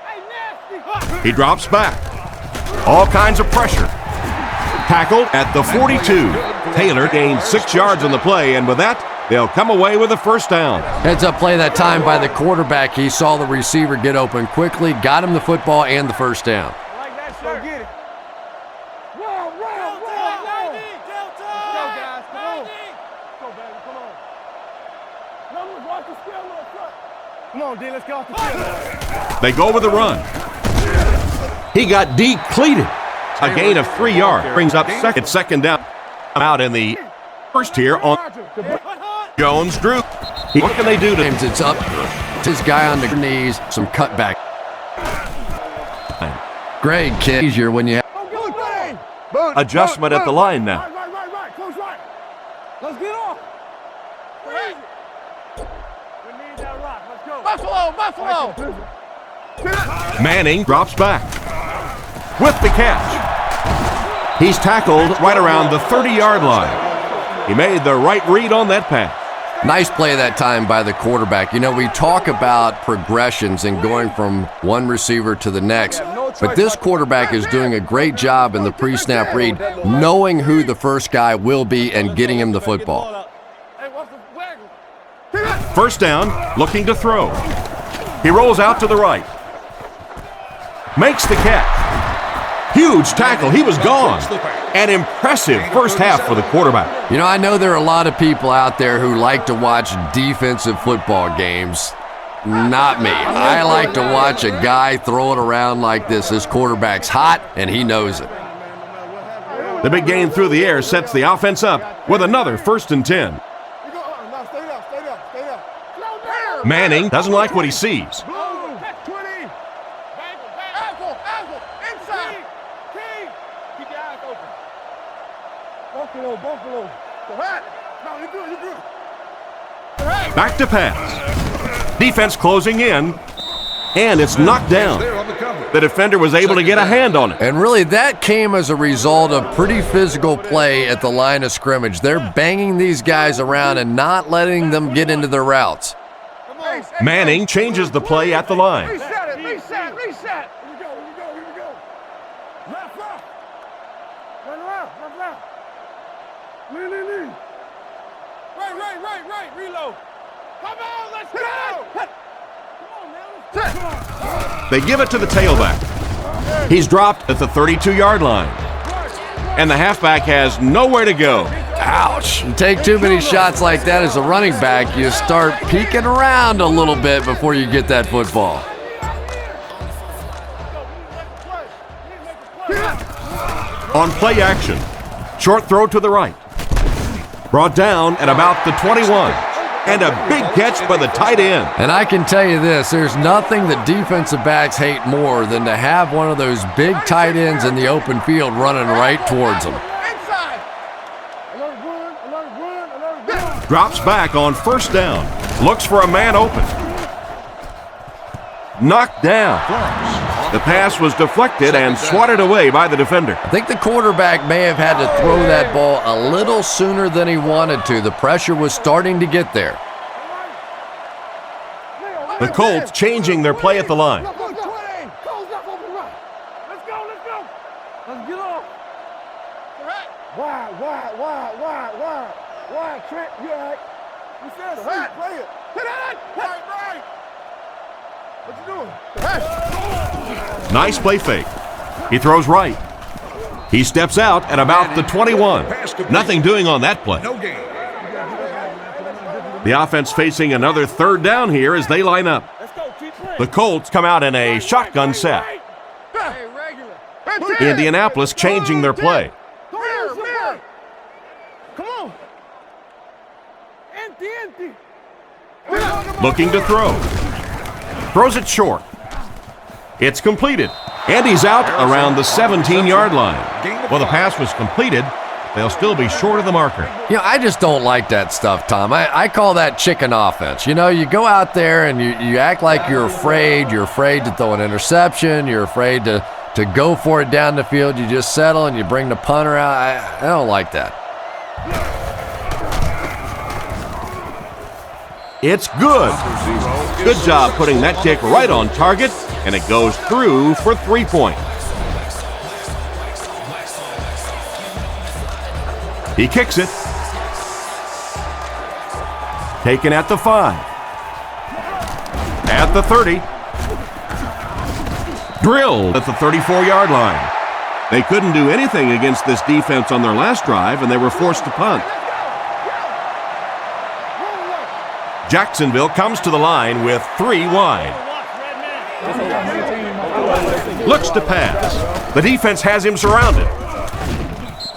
Hey, nasty. He drops back. All kinds of pressure. Tackled at the 42. Taylor gained 6 yards on the play, and with that, they'll come away with a first down. Heads up play that time by the quarterback. He saw the receiver get open quickly, got him the football and the first down. Like that, sir. Go get it. Roll. Go, guys. Come on. Go, baby. Come on. Numbers, watch the skill on the front. Come on, D. Let's get off the field. They go with the run. He got depleted. A gain of 3 yards brings up second down. Out in the first here on Jones Drew. What can they do to him? It's up. It's his guy on the knees. Some cutback. Great kid. Easier when you have adjustment at the line now. Right. Close right. Let's get off. We need that rock. Let's go. Buffalo. Manning drops back with the catch. He's tackled right around the 30-yard line. He made the right read on that pass. Nice play that time by the quarterback. You know, we talk about progressions and going from one receiver to the next, but this quarterback is doing a great job in the pre-snap read, knowing who the first guy will be and getting him the football. First down, looking to throw. He rolls out to the right. Makes the catch. Huge tackle. He was gone. An impressive first half for the quarterback. You know, I know there are a lot of people out there who like to watch defensive football games. Not me. I like to watch a guy throw it around like this. His quarterback's hot, and he knows it. The big gain through the air sets the offense up with another 1st and 10. Manning doesn't like what he sees. Buffalo. No, you're good. Back to pass. Defense closing in, and it's knocked down. The defender was able to get a hand on it. And really, that came as a result of pretty physical play at the line of scrimmage. They're banging these guys around and not letting them get into their routes. Manning changes the play at the line. Reset. Here we go. Left. Run around. Lean. Right. Reload. Come on, let's go. Come on, man. They give it to the tailback. He's dropped at the 32-yard line. And the halfback has nowhere to go. Ouch. You take too many shots like that as a running back, you start peeking around a little bit before you get that football. On play action, short throw to the right. Brought down at about the 21. And a big catch by the tight end. And I can tell you this, there's nothing that defensive backs hate more than to have one of those big tight ends in the open field running right towards them. Drops back on first down. Looks for a man open. Knocked down. The pass was deflected and swatted away by the defender. I think the quarterback may have had to throw that ball a little sooner than he wanted to. The pressure was starting to get there. The Colts changing their play at the line. Let's go. Let's get off. Wide, Trent, you all right? You said sweet, play it. Right. What you doing? Nice play fake. He throws right. He steps out at about the 21. Nothing doing on that play. The offense facing another third down here as they line up. The Colts come out in a shotgun set. Indianapolis changing their play. Come on. Empty. Looking to throw. Throws it short. It's completed. And he's out around the 17-yard line. Well, the pass was completed. They'll still be short of the marker. You know, I just don't like that stuff, Tom. I call that chicken offense. You know, you go out there and you act like you're afraid. You're afraid to throw an interception. You're afraid to to go for it down the field. You just settle and you bring the punter out. I don't like that. It's good. Good job putting that kick right on target, and it goes through for 3 points. He kicks it. Taken at the 5. At the 30. Drilled at the 34-yard line. They couldn't do anything against this defense on their last drive, and they were forced to punt. Jacksonville comes to the line with 3 wide. Looks to pass. The defense has him surrounded.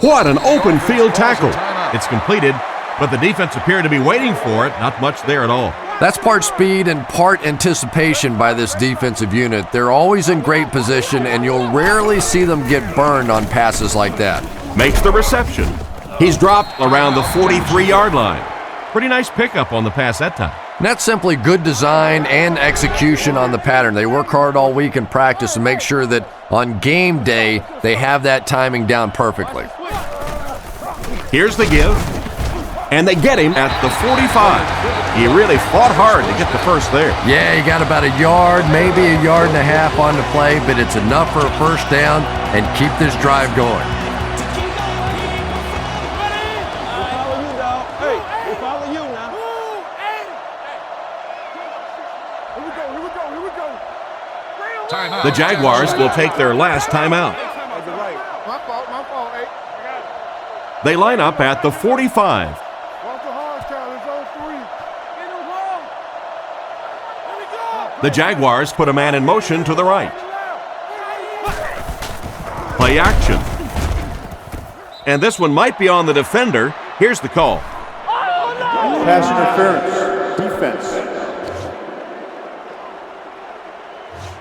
What an open field tackle. It's completed, but the defense appeared to be waiting for it. Not much there at all. That's part speed and part anticipation by this defensive unit. They're always in great position, and you'll rarely see them get burned on passes like that. Makes the reception. He's dropped around the 43-yard line. Pretty nice pickup on the pass that time. And that's simply good design and execution on the pattern. They work hard all week in practice to make sure that on game day they have that timing down perfectly. Here's the give, and they get him at the 45. He really fought hard to get the first there. Yeah, he got about a yard, maybe a yard and a half on the play, but it's enough for a first down and keep this drive going. The Jaguars will take their last timeout. They line up at the 45. The Jaguars put a man in motion to the right. Play action. And this one might be on the defender. Here's the call. Pass interference. Defense.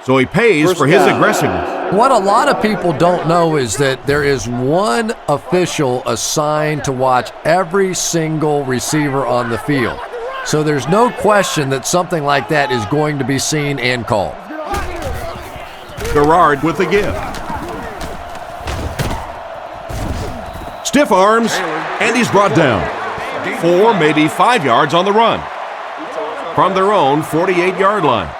So he pays for his aggressiveness. What a lot of people don't know is that there is one official assigned to watch every single receiver on the field. So there's no question that something like that is going to be seen and called. Garrard with the give. Stiff arms, and he's brought down. 4, maybe 5 yards on the run. From their own 48-yard line.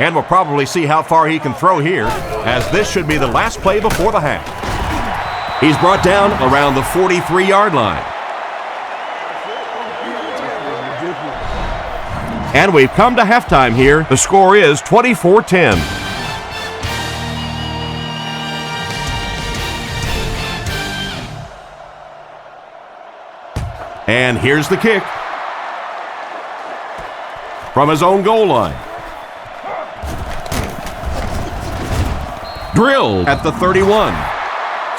And we'll probably see how far he can throw here, as this should be the last play before the half. He's brought down around the 43-yard line. And we've come to halftime here. The score is 24-10. And here's the kick. From his own goal line. Drilled at the 31.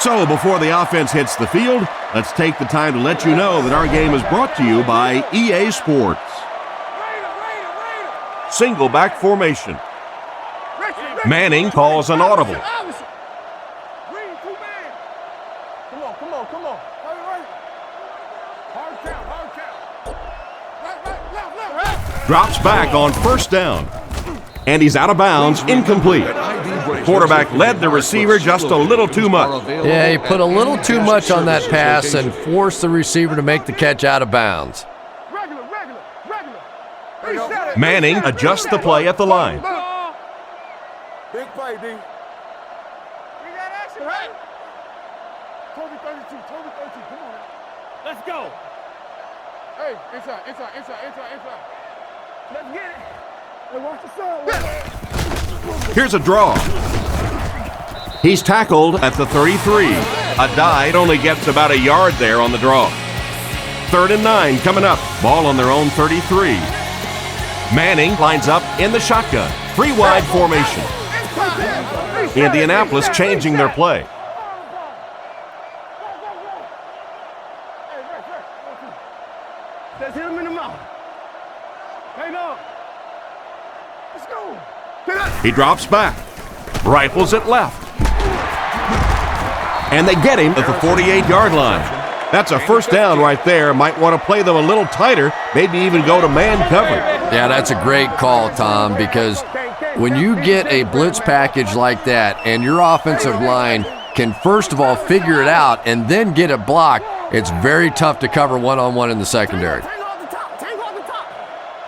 So before the offense hits the field, let's take the time to let you know that our game is brought to you by EA Sports. Single back formation. Manning calls an audible. Come on. Drops back on first down. And he's out of bounds, incomplete. The quarterback led the receiver just a little too much. Yeah, he put a little too much on that pass and forced the receiver to make the catch out of bounds. Manning adjusts the play at the line. Big play, D. We got action, right? Toby 32, come on. Let's go. Hey, inside. Let's get it. Hey, watch the sun. Here's a draw. He's tackled at the 33. A dive only gets about a yard there on the draw. 3rd and 9 coming up. Ball on their own 33. Manning lines up in the shotgun. 3 wide formation. Indianapolis changing their play. Let's hit him in the mouth. Hang on. Let's go. He drops back. Rifles it left. And they get him at the 48-yard line. That's a first down right there. Might want to play them a little tighter, maybe even go to man coverage. Yeah, that's a great call, Tom, because When you get a blitz package like that and your offensive line can first of all figure it out and then get it blocked, it's very tough to cover one-on-one in the secondary. Take off the top. Take off the top.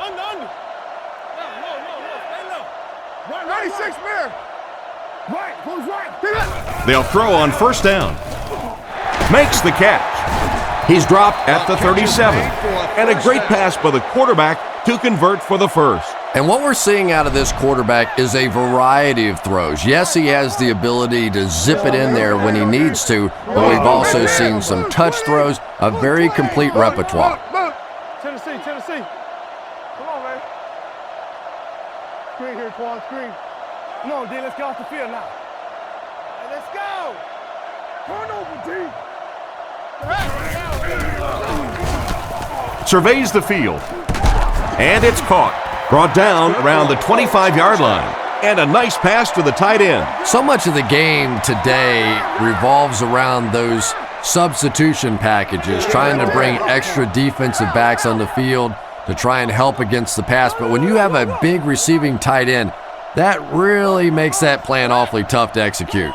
Under. No, stay low. Right, 96 man. Right, who's right? They'll throw on first down. Makes the catch. He's dropped at the 37. And a great pass by the quarterback to convert for the first. And what we're seeing out of this quarterback is a variety of throws. Yes, he has the ability to zip it in there when he needs to, but we've also seen some touch throws, a very complete repertoire. Tennessee. Come on, man. Screen here, Quan, screen. Come on, D, let's get off the field now. Hey, let's go. Turn over, D. Surveys the field. And it's caught. Brought down around the 25-yard line. And a nice pass to the tight end. So much of the game today revolves around those substitution packages, trying to bring extra defensive backs on the field to try and help against the pass. But when you have a big receiving tight end, that really makes that plan awfully tough to execute.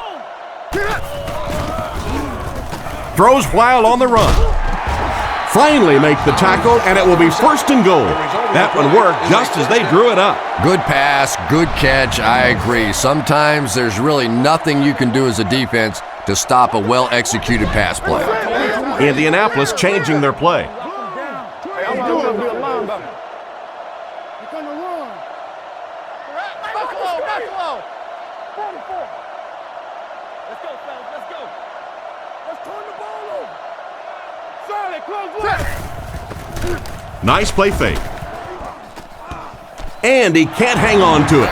Throws while on the run. Finally make the tackle, and it will be first and goal. That one worked just as they drew it up. Good pass, good catch, I agree. Sometimes there's really nothing you can do as a defense to stop a well-executed pass play. Indianapolis changing their play. Hey, I'm doing a linebacker. You're gonna run. Buffalo. 44. Let's go, fellas. Let's go. Let's turn the ball over. Solid, close left. Nice play fake. And he can't hang on to it.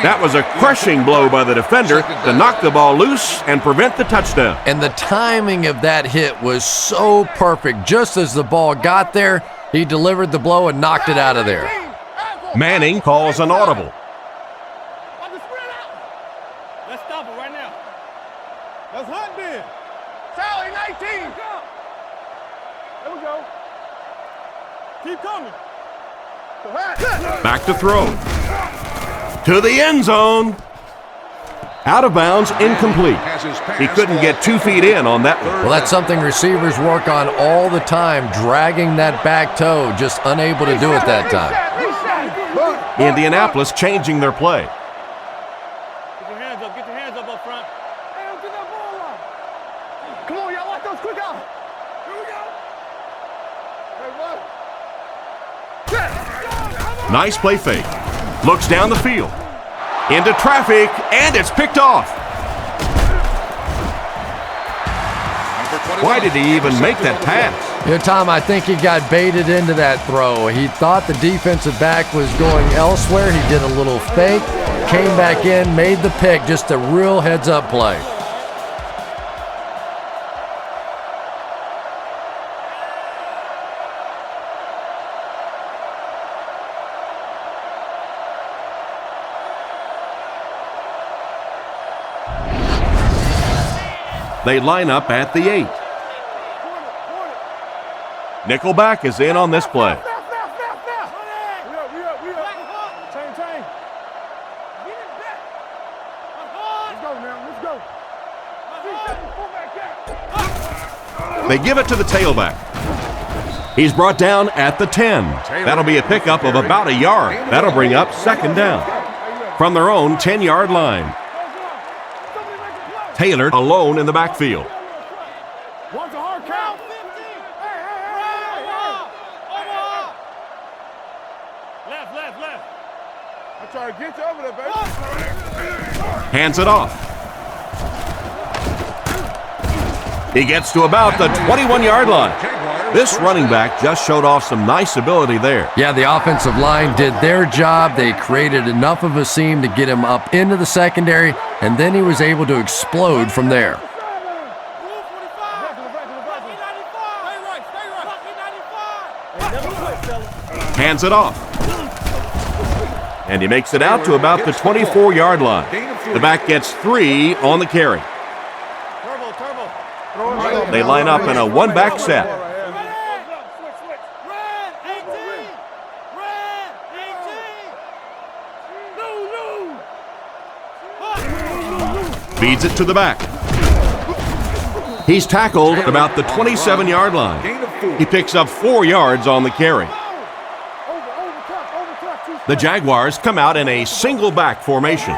That was a crushing blow by the defender to knock the ball loose and prevent the touchdown. And the timing of that hit was so perfect. Just as the ball got there, he delivered the blow and knocked it out of there. Manning calls an audible. Let's stop it right now. Let's hunt then. Charlie, 19. There we go. Keep coming. Back to throw. To the end zone. Out of bounds, incomplete. He couldn't get 2 feet in on that one. Well, that's something receivers work on all the time, dragging that back toe, just unable to do it that time. Indianapolis changing their play. Get your hands up front. Hey, don't get that ball out. Come on, y'all, watch those quick out. Here we go. Hey, what? Nice play fake. Looks down the field. Into traffic, and it's picked off. Why did he even make that pass? You know, Tom, I think he got baited into that throw. He thought the defensive back was going elsewhere. He did a little fake, came back in, made the pick, just a real heads-up play. They line up at the 8. Nickelback is in on this play. We up. Chain. Get it back. Let's go, man. Let's go. They give it to the tailback. He's brought down at the 10. That'll be a pickup of about a yard. That'll bring up second down. From their own 10-yard line. Taylor alone in the backfield. What's a hard count? Left. I'm trying to get you over there, baby. Hands it off. He gets to about the 21-yard line. This running back just showed off some nice ability there. Yeah, the offensive line did their job. They created enough of a seam to get him up into the secondary, and then he was able to explode from there. Hands it off. And he makes it out to about the 24-yard line. The back gets 3 on the carry. They line up in a one-back set. Feeds it to the back. He's tackled at about the 27-yard line. He picks up 4 yards on the carry. The Jaguars come out in a single back formation.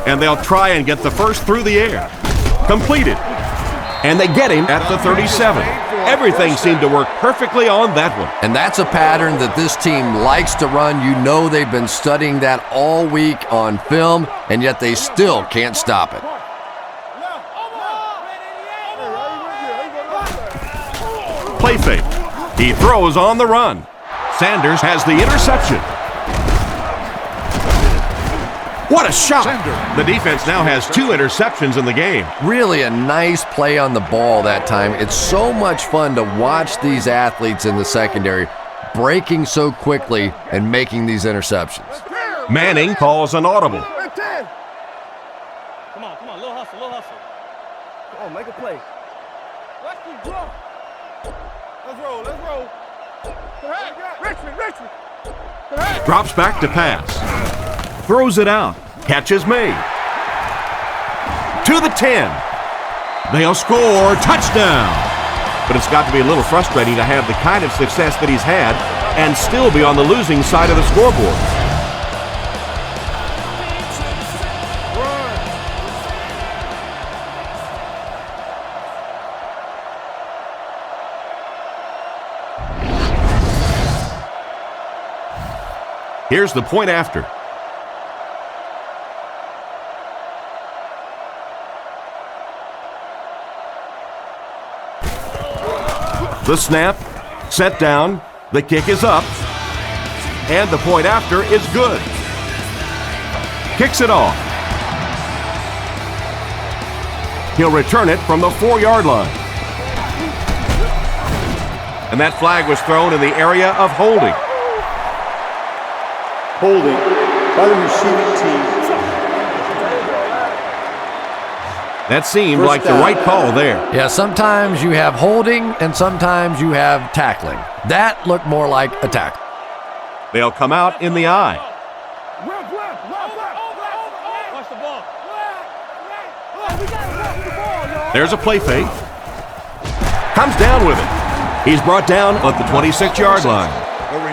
And they'll try and get the first through the air. Completed. And they get him at the 37. Everything seemed to work perfectly on that one. And that's a pattern that this team likes to run. You know they've been studying that all week on film, and yet they still can't stop it. Play fake. He throws on the run. Sanders has the interception. What a shot! The defense now has 2 interceptions in the game. Really a nice play on the ball that time. It's so much fun to watch these athletes in the secondary breaking so quickly and making these interceptions. Manning calls an audible. Come on, little hustle, little hustle. Come on, make a play. Let's roll. Let's roll. Richard. Drops back to pass. Throws it out. Catch is made. To the 10. They'll score. Touchdown. But it's got to be a little frustrating to have the kind of success that he's had and still be on the losing side of the scoreboard. Here's the point after. The snap, set down, the kick is up, and the point after is good. Kicks it off. He'll return it from the 4-yard line. And that flag was thrown in the area of holding. Holding by the receiving team. That seemed like the right call there. Yeah, sometimes you have holding and sometimes you have tackling. That looked more like a tackle. They'll come out in the eye. Watch the ball. There's a play fake. Comes down with it. He's brought down at the 26-yard line.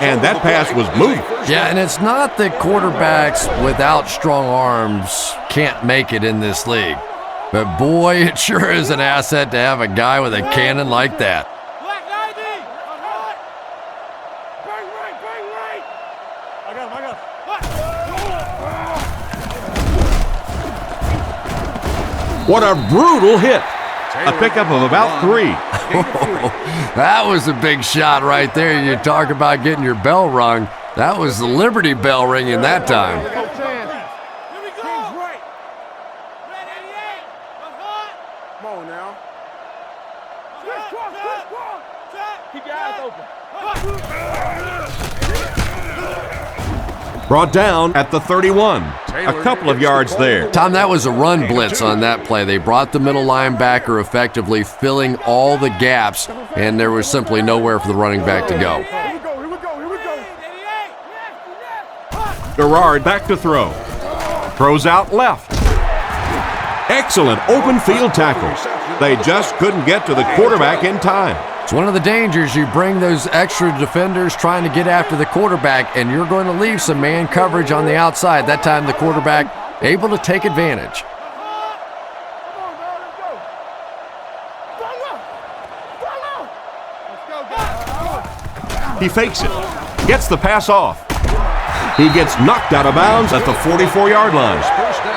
And that pass was moved. Yeah, and it's not that quarterbacks without strong arms can't make it in this league. But boy, it sure is an asset to have a guy with a cannon like that. I got him. What a brutal hit. A pickup of about 3. That was a big shot right there. You talk about getting your bell rung. That was the Liberty Bell ringing that time. Come on now. Keep your eyes open. Brought down at the 31. A couple of yards there. Tom, that was a run blitz on that play. They brought the middle linebacker effectively, filling all the gaps, and there was simply nowhere for the running back to go. Here we go. Garrard back to throw. Throws out left. Excellent open field tackles. They just couldn't get to the quarterback in time. It's one of the dangers. You bring those extra defenders trying to get after the quarterback, and you're going to leave some man coverage on the outside. That time the quarterback able to take advantage. He fakes it. Gets the pass off. He gets knocked out of bounds at the 44-yard line.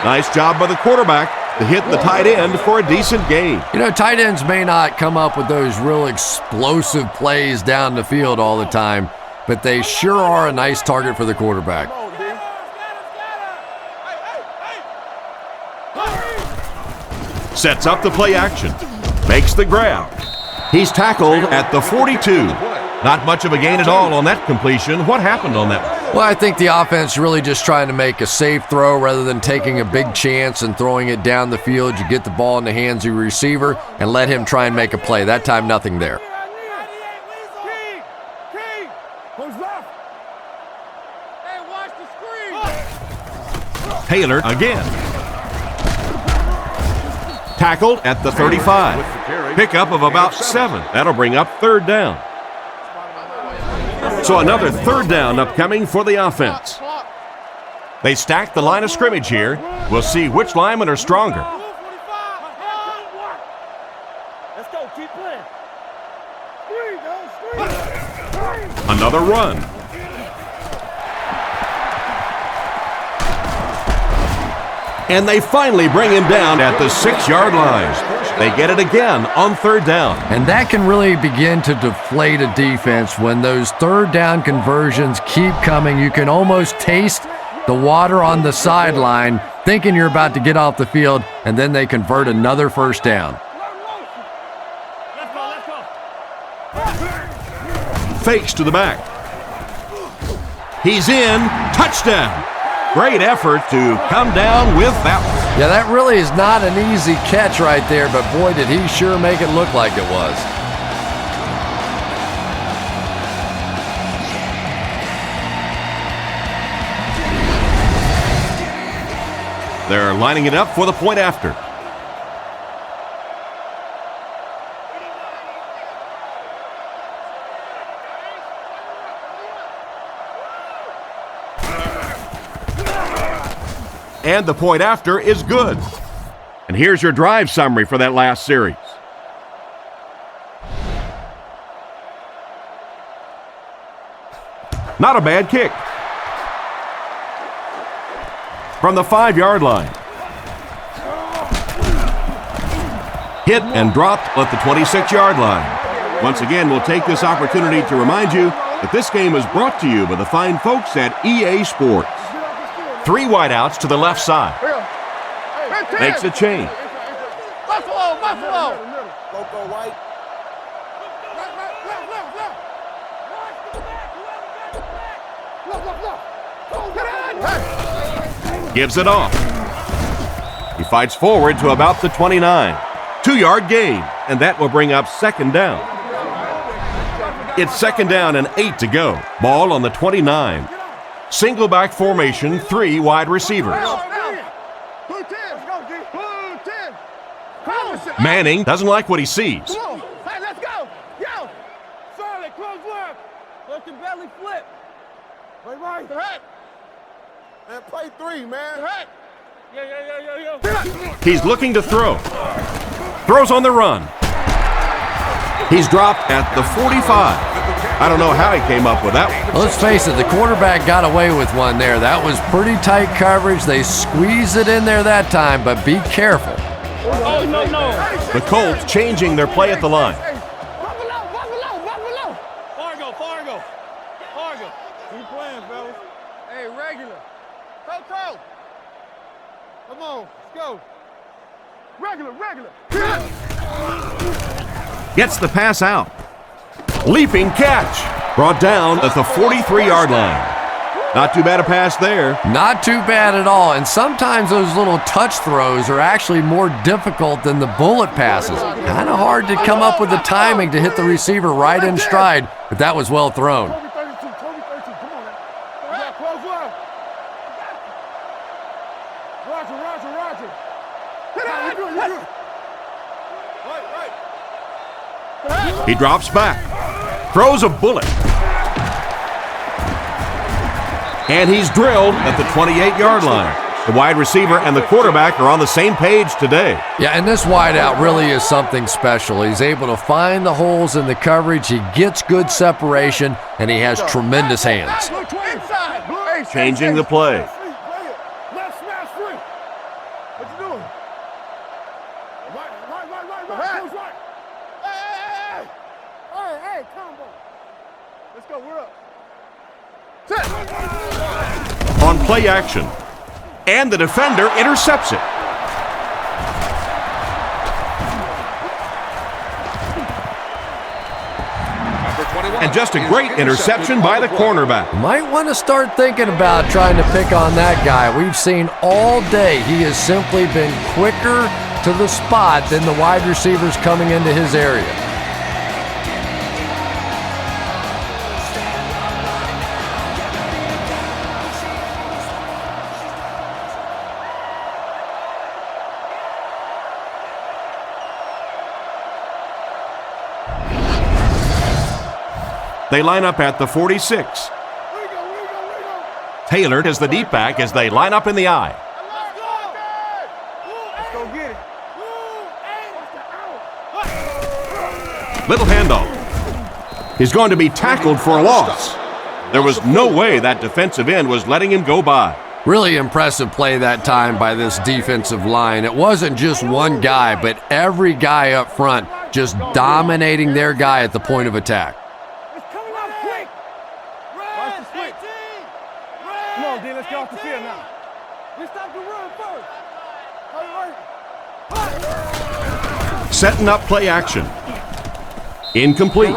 Nice job by the quarterback to hit the tight end for a decent gain. You know, tight ends may not come up with those real explosive plays down the field all the time, but they sure are a nice target for the quarterback. Sets up the play action. Makes the grab. He's tackled at the 42. Not much of a gain at all on that completion. What happened on that one? Well, I think the offense really just trying to make a safe throw rather than taking a big chance and throwing it down the field. You get the ball in the hands of your receiver and let him try and make a play. That time, nothing there. Taylor again. Tackled at the 35. Pickup of about 7. That'll bring up third down. So another third down upcoming for the offense. They stack the line of scrimmage here. We'll see which linemen are stronger. Let's go. Keep playing. Another run. And they finally bring him down at the 6-yard line. They get it again on third down. And that can really begin to deflate a defense when those third down conversions keep coming. You can almost taste the water on the sideline, thinking you're about to get off the field, and then they convert another first down. Fakes to the back. He's in. Touchdown. Great effort to come down with that one. Yeah, that really is not an easy catch right there, but boy, did he sure make it look like it was. They're lining it up for the point after. And the point after is good. And here's your drive summary for that last series. Not a bad kick. From the 5-yard line. Hit and dropped at the 26-yard line. Once again, we'll take this opportunity to remind you that this game is brought to you by the fine folks at EA Sports. 3 wideouts to the left side. Makes a change. Buffalo, Buffalo. Loco White. Gives it off. He fights forward to about the 29. 2-yard gain, and that will bring up second down. It's second down and 8 to go. Ball on the 29. Single back formation, 3 wide receivers. Manning doesn't like what he sees. Come on. Hey, let's go. Yo. Charlotte, close left. Let the belly flip. Right. Right. And play 3, man. Right. Yeah. He's looking to throw. Throws on the run. He's dropped at the 45. I don't know how he came up with that one. Well, let's face it, the quarterback got away with one there. That was pretty tight coverage. They squeezed it in there that time, but be careful. Oh, no. The Colts changing their play at the line. Buffalo. Fargo. Keep playing, fellas. Hey, regular. Coco. Come on, let's go. Regular. Gets the pass out. Leaping catch. Brought down at the 43-yard line. Not too bad a pass there. Not too bad at all, and sometimes those little touch throws are actually more difficult than the bullet passes. Kind of hard to come up with the timing to hit the receiver right in stride, but that was well thrown. Toby 32, come on now. Yeah, close left. Roger. He drops back. Throws a bullet. And he's drilled at the 28-yard line. The wide receiver and the quarterback are on the same page today. Yeah, and this wideout really is something special. He's able to find the holes in the coverage. He gets good separation, and he has tremendous hands. Changing the play. Left smash free. What you doing? Right. Hey, combo. Let's go, we're up. On play action. And the defender intercepts it. And just a great interception by the cornerback. Might want to start thinking about trying to pick on that guy. We've seen all day he has simply been quicker to the spot than the wide receivers coming into his area. They line up at the 46. Taylor is the deep back as they line up in the I. Let's go get it. Little handoff. He's going to be tackled for a loss. There was no way that defensive end was letting him go by. Really impressive play that time by this defensive line. It wasn't just one guy, but every guy up front just dominating their guy at the point of attack. It's coming out quick. Watch the switch. Come on, D, let's get off the field now. We stop the run first. Setting up play action. Incomplete.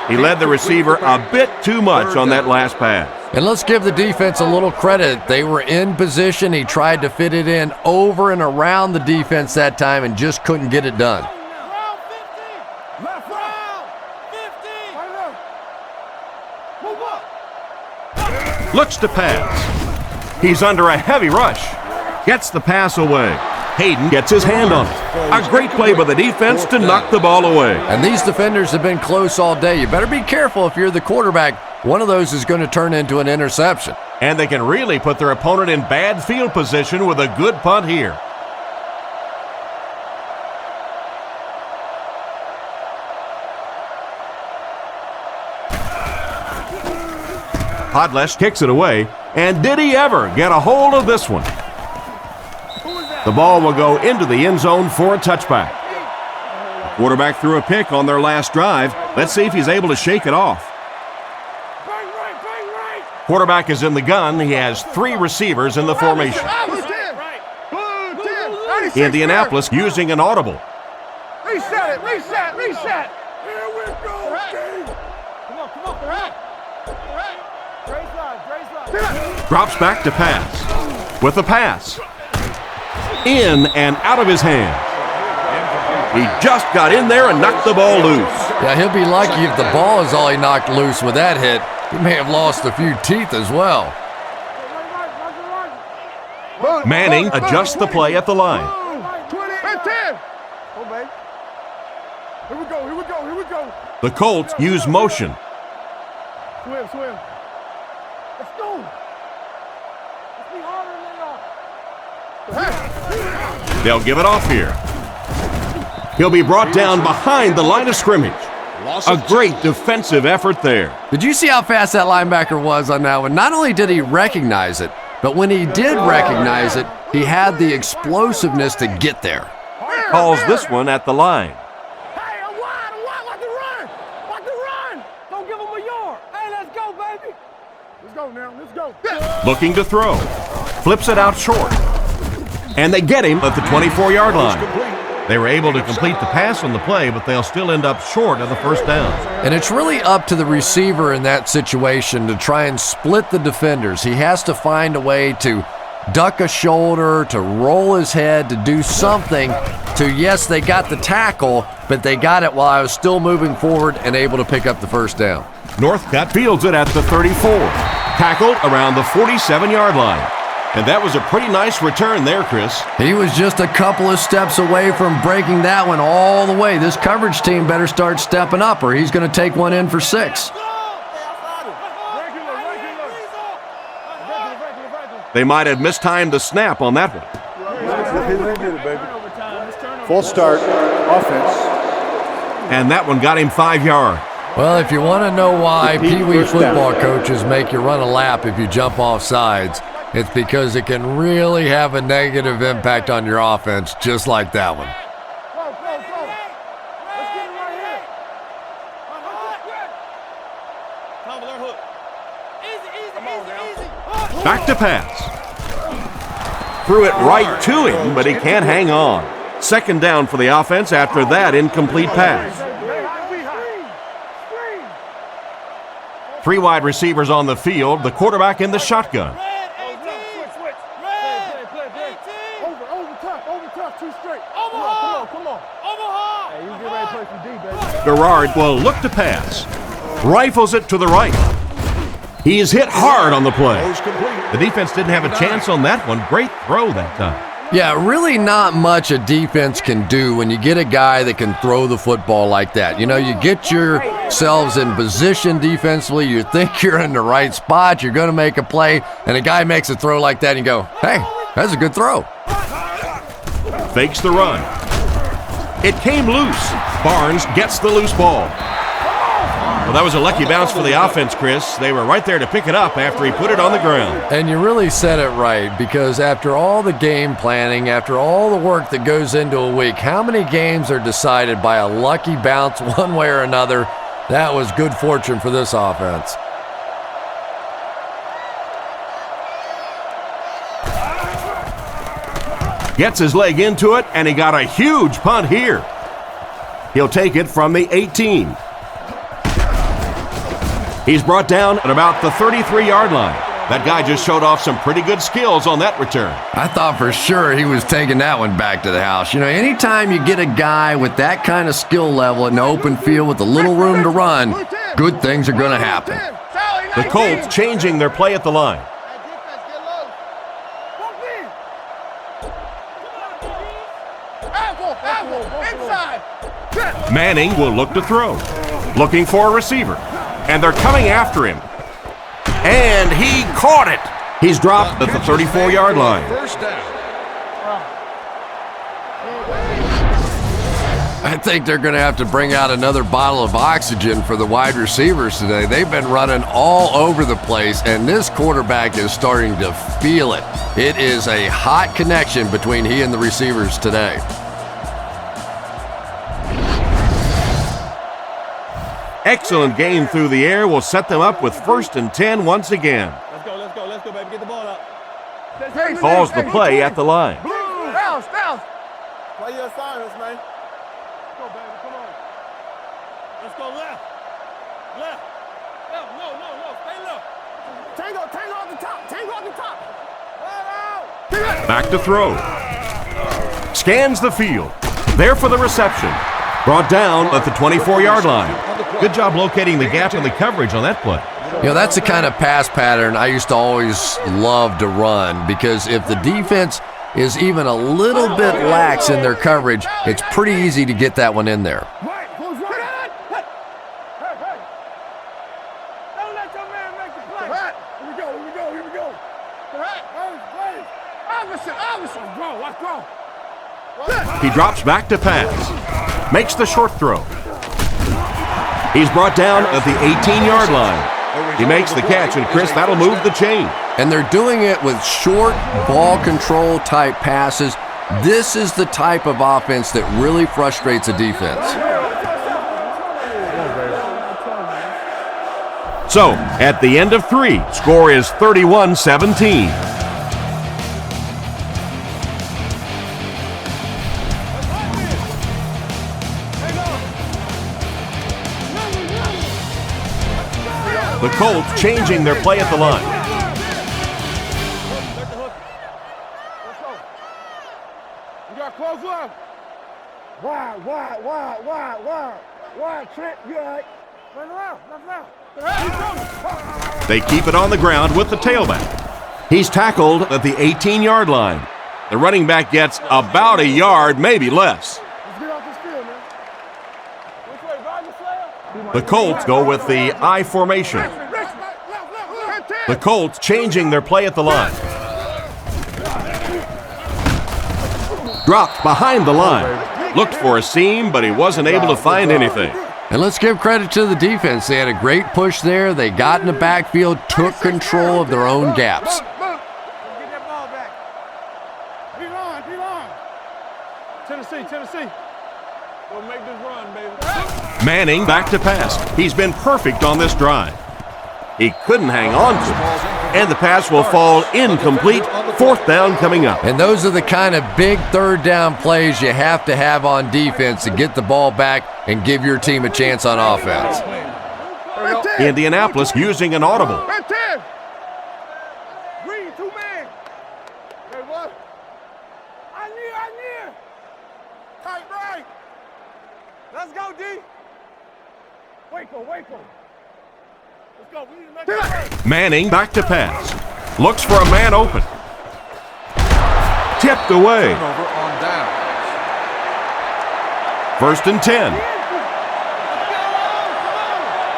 He led the receiver a bit too much on that last pass. And let's give the defense a little credit. They were in position. He tried to fit it in over and around the defense that time and just couldn't get it done. Round 50. Left round 50. Move up. Looks to pass. He's under a heavy rush. Gets the pass away. Hayden gets his hand on it. A great play by the defense to knock the ball away. And these defenders have been close all day. You better be careful if you're the quarterback. One of those is going to turn into an interception. And they can really put their opponent in bad field position with a good punt here. Podlesh kicks it away, and did he ever get a hold of this one? The ball will go into the end zone for a touchback. The quarterback threw a pick on their last drive. Let's see if he's able to shake it off. Bang right, bang right. Quarterback is in the gun. He has 3 receivers in the formation. Indianapolis using an audible. Reset it, reset, reset. Here we go, King. Come on, correct. Grace line. Drops back to pass. With the pass. In and out of his hands. He just got in there and knocked the ball loose. Yeah, he'll be lucky if the ball is all he knocked loose with that hit. He may have lost a few teeth as well. Manning adjusts the play at the line. 20 and 10. Oh, man. Here we go. The Colts use motion. Swim. Let's go. Let's be harder than they are. They'll give it off here. He'll be brought down behind the line of scrimmage. A great defensive effort there. Did you see how fast that linebacker was on that one? Not only did he recognize it, but when he did recognize it, he had the explosiveness to get there. Calls this one at the line. Hey, I'm wide. Watch the run. Don't give him a yard. Hey, let's go, baby. Let's go now. Looking to throw. Flips it out short. And they get him at the 24-yard line. They were able to complete the pass on the play, but they'll still end up short of the first down. And it's really up to the receiver in that situation to try and split the defenders. He has to find a way to duck a shoulder, to roll his head, to do something to, yes, they got the tackle, but they got it while I was still moving forward and able to pick up the first down. Northcutt fields it at the 34. Tackled around the 47-yard line. And that was a pretty nice return there, Chris. He was just a couple of steps away from breaking that one all the way. This coverage team better start stepping up or he's going to take one in for 6. They might have mistimed the snap on that one. False start, offense. And that one got him 5 yards. Well, if you want to know why Pee Wee football coaches make you run a lap if you jump off sides, it's because it can really have a negative impact on your offense, just like that one. Go. Let's get it right here. Easy. Back to pass. Threw it right to him, but he can't hang on. 2nd down for the offense after that incomplete pass. 3 wide receivers on the field, the quarterback in the shotgun. Over top, 2 straight. Come on. Hey, you get ready to play some D, baby. Gerard will look to pass. Rifles it to the right. He is hit hard on the play. The defense didn't have a chance on that one. Great throw that time. Yeah, really not much a defense can do when you get a guy that can throw the football like that. You know, you get yourselves in position defensively, you think you're in the right spot, you're going to make a play, and a guy makes a throw like that and you go, hey, that's a good throw. Fakes the run. It came loose. Barnes gets the loose ball. Well, that was a lucky bounce for the offense, Chris. They were right there to pick it up after he put it on the ground. And you really said it right, because after all the game planning, after all the work that goes into a week, how many games are decided by a lucky bounce one way or another? That was good fortune for this offense. Gets his leg into it, and he got a huge punt here. He'll take it from the 18. He's brought down at about the 33-yard line. That guy just showed off some pretty good skills on that return. I thought for sure he was taking that one back to the house. You know, anytime you get a guy with that kind of skill level in the open field with a little room to run, good things are going to happen. The Colts changing their play at the line. Manning will look to throw. Looking for a receiver. And they're coming after him. And he caught it. He's dropped at the 34-yard line. First down. I think they're going to have to bring out another bottle of oxygen for the wide receivers today. They've been running all over the place, and this quarterback is starting to feel it. It is a hot connection between he and the receivers today. Excellent game through the air will set them up with 1st and 10 once again. Let's go, baby. Get the ball up. Calls the play at the line. Bounce. Play your assignments, man. Go, baby, come on. Let's go left. No, stay left. Tango off the top. Back to throw. Scans the field. There for the reception. Brought down at the 24-yard line. Good job locating the gap in the coverage on that play. You know, that's the kind of pass pattern I used to always love to run, because if the defense is even a little bit lax in their coverage, it's pretty easy to get that one in there. Don't let your man make the play. Here we go. Opposite. Bro, let's go. He drops back to pass. Makes the short throw. He's brought down at the 18-yard line. He makes the catch, and Chris, that'll move the chain. And they're doing it with short ball control type passes. This is the type of offense that really frustrates a defense. So, at the end of 3, score is 31-17. The Colts changing their play at the line. You got close left. Wide, Trent, you all right? Left. They keep it on the ground with the tailback. He's tackled at the 18-yard line. The running back gets about a yard, maybe less. Let's get off this field, man. Which way, Roger Slayer? The Colts go with the I formation. The Colts changing their play at the line. Dropped behind the line. Looked for a seam, but he wasn't able to find anything. And let's give credit to the defense. They had a great push there. They got in the backfield, took control of their own gaps. Get that ball back. D-line. Tennessee. We'll make this run, baby. Manning back to pass. He's been perfect on this drive. He couldn't hang on to it, and the pass will fall incomplete. 4th down coming up. And those are the kind of big 3rd down plays you have to have on defense to get the ball back and give your team a chance on offense. Indianapolis using an audible. Right there. Green, 2 men. Hey, what? I near. Tight right. Let's go, D. Waco. Let's go. We need to make it. Manning back to pass. Looks for a man open. tipped away. Turnover on downs. 1st and 10.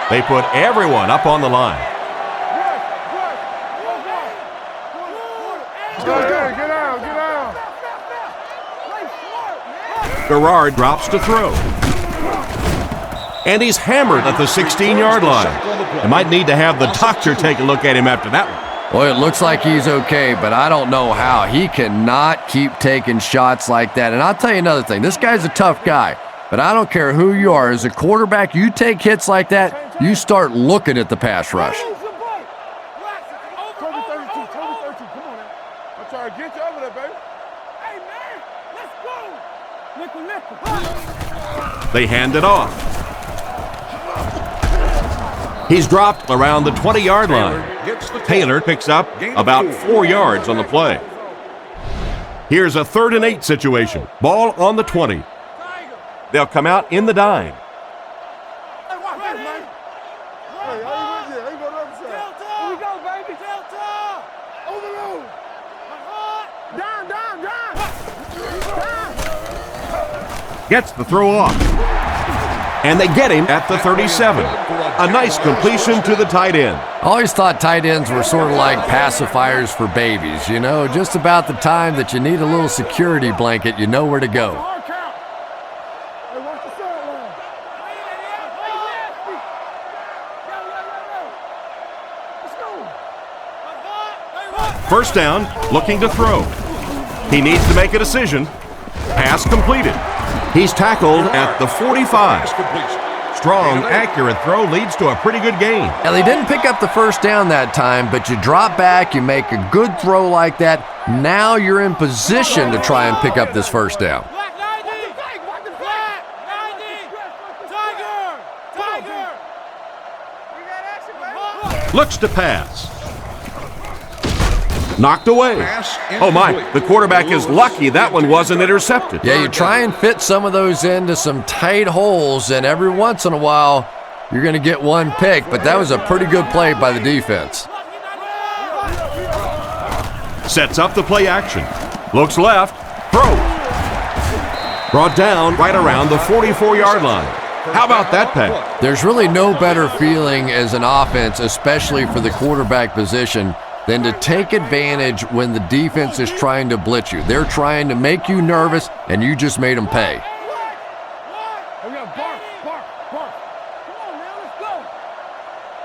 They put everyone up on the line. Get out. Gerard drops to throw. And he's hammered at the 16-yard line. They might need to have the doctor take a look at him after that one. Well, it looks like he's okay, but I don't know how. He cannot keep taking shots like that. And I'll tell you another thing. This guy's a tough guy, but I don't care who you are. As a quarterback, you take hits like that, you start looking at the pass rush. Toby 32, come on now. I'm trying to get you over there, baby. Hey, man, let's go. Nickel. They hand it off. He's dropped around the 20-yard line. Taylor picks up about 4 yards on the play. Here's a 3rd and 8 situation. Ball on the 20. They'll come out in the dime. Hey, watch this, man. Hey, I ain't with you. I ain't going to the other side. Here we go, baby. Overload. Down. Gets the throw off. And they get him at the 37. A nice completion to the tight end. I always thought tight ends were sort of like pacifiers for babies. You know, just about the time that you need a little security blanket, you know where to go. Hard count. Hey, watch the sideline. Let's go. 1st down, looking to throw. He needs to make a decision. Pass completed. He's tackled at the 45. Strong, accurate throw leads to a pretty good gain. Now, they didn't pick up the 1st down that time, but you drop back, you make a good throw like that. Now you're in position to try and pick up this 1st down. Looks to pass. Knocked away. Oh my, the quarterback is lucky that one wasn't intercepted. Yeah, you try and fit some of those into some tight holes, and every once in a while, you're going to get one pick, but that was a pretty good play by the defense. Sets up the play action. Looks left. Throw. Brought down right around the 44-yard line. How about that pass? There's really no better feeling as an offense, especially for the quarterback position, than to take advantage when the defense is trying to blitz you. They're trying to make you nervous, and you just made them pay. We got bark. Come on, man, let's go.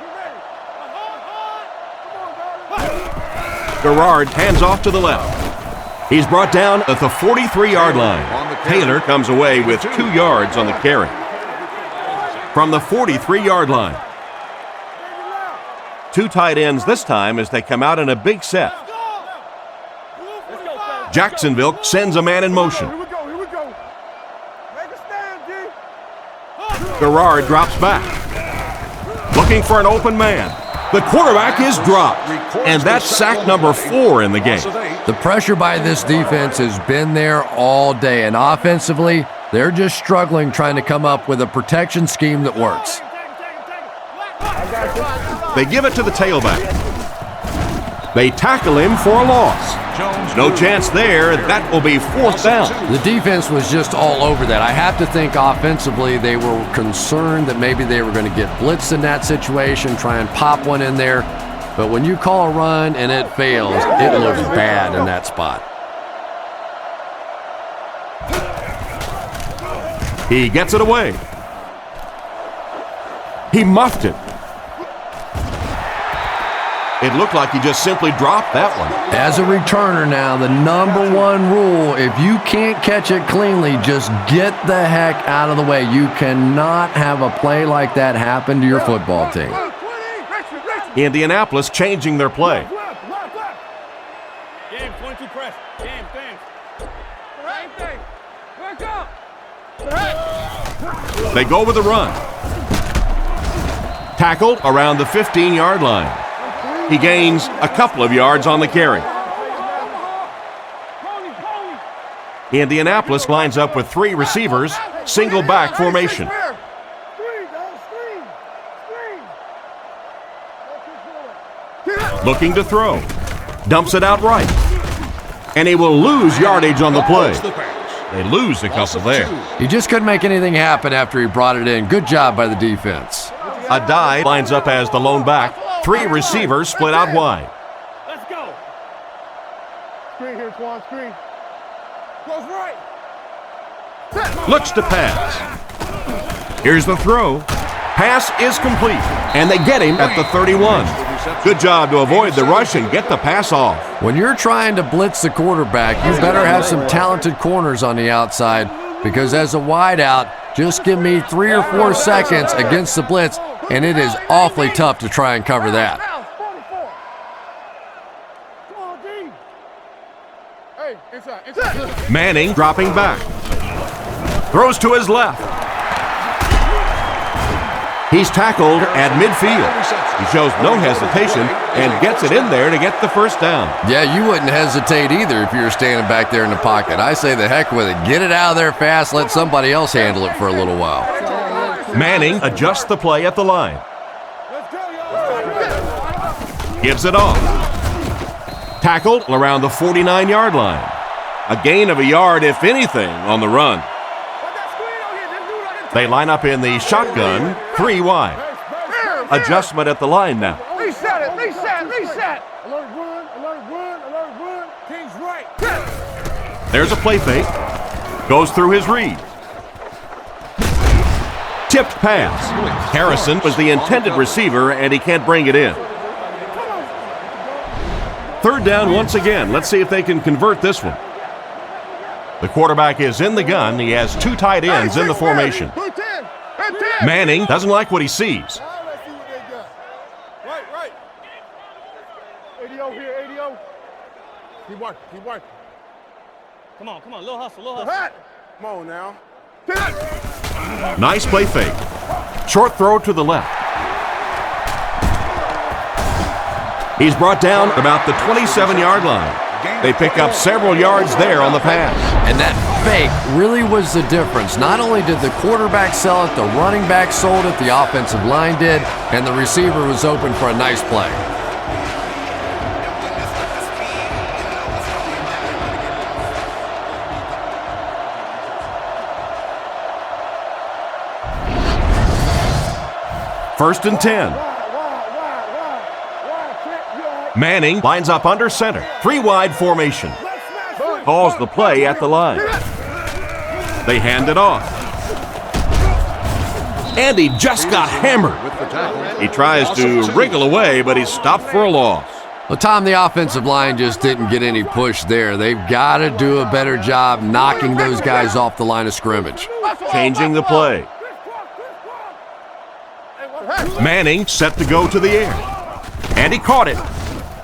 You ready? Come on, Gerard hands off to the left. He's brought down at the 43-yard line. Taylor comes away with 2 yards on the carry. From the 43-yard line. 2 tight ends this time as they come out in a big set. Jacksonville sends a man in motion. Here we go. Make a stand, G. Gerard drops back. Looking for an open man. The quarterback is dropped. And that's sack number 4 in the game. The pressure by this defense has been there all day, and offensively, they're just struggling trying to come up with a protection scheme that works. They give it to the tailback. They tackle him for a loss. No chance there. That will be 4th down. The defense was just all over that. I have to think offensively they were concerned that maybe they were going to get blitzed in that situation, try and pop one in there. But when you call a run and it fails, it looks bad in that spot. He gets it away. He muffed it. It looked like he just simply dropped that one. As a returner now, the #1 rule, if you can't catch it cleanly, just get the heck out of the way. You cannot have a play like that happen to your football team. Indianapolis changing their play. James, 22 press. James. Same thing. Work up. They go with a run. Tackled around the 15-yard line. He gains a couple of yards on the carry. Indianapolis lines up with 3 receivers, single back formation. Looking to throw. Dumps it out right. And he will lose yardage on the play. They lose a couple there. He just couldn't make anything happen after he brought it in. Good job by the defense. Adai lines up as the lone back. 3 receivers split out wide. Let's go. Screen here, Quan, screen. Goes right. Looks to pass. Here's the throw. Pass is complete. And they get him at the 31. Good job to avoid the rush and get the pass off. When you're trying to blitz the quarterback, you better have some talented corners on the outside, because as a wideout, just give me 3 or 4 seconds against the blitz, and it is awfully tough to try and cover that. Come on, D. Hey, inside. Manning dropping back. Throws to his left. He's tackled at midfield. He shows no hesitation and gets it in there to get the first down. Yeah, you wouldn't hesitate either if you were standing back there in the pocket. I say the heck with it. Get it out of there fast. Let somebody else handle it for a little while. Manning adjusts the play at the line. Gives it off. Tackled around the 49-yard line. A gain of a yard, if anything, on the run. They line up in the shotgun, 3 wide. Adjustment at the line now. Reset it, reset, reset. Alert run, alert run, alert run. King's right. There's a play fake. Goes through his read. Tipped pass. Harrison was the intended receiver, and he can't bring it in. 3rd down once again. Let's see if they can convert this one. The quarterback is in the gun. He has 2 tight ends in the formation. Manning doesn't like what he sees. Right. ADO here, ADO. Keep working. Come on, little hustle. Come on now. Nice play fake. Short throw to the left. He's brought down about the 27-yard line. They pick up several yards there on the pass. And that fake really was the difference. Not only did the quarterback sell it, the running back sold it, the offensive line did, and the receiver was open for a nice play. First and 10. Manning lines up under center. 3 wide formation. Calls the play at the line. They hand it off. And he just got hammered. He tries to wriggle away, but he's stopped for a loss. Well, Tom, the offensive line just didn't get any push there. They've got to do a better job knocking those guys off the line of scrimmage. Changing the play. Manning set to go to the air. And he caught it.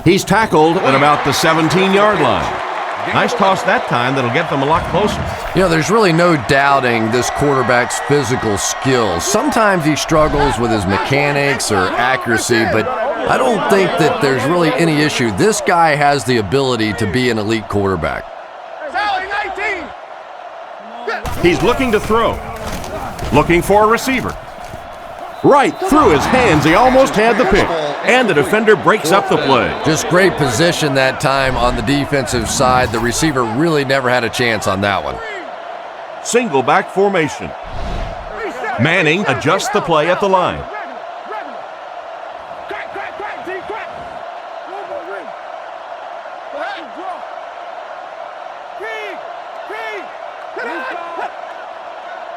He's tackled at about the 17-yard line. Nice toss that time that'll get them a lot closer. You know, there's really no doubting this quarterback's physical skills. Sometimes he struggles with his mechanics or accuracy, but I don't think that there's really any issue. This guy has the ability to be an elite quarterback. He's looking to throw. Looking for a receiver. Right through his hands, he almost had the pick. And the defender breaks up the play. Just great position that time on the defensive side. The receiver really never had a chance on that one. Single back formation. Manning adjusts the play at the line.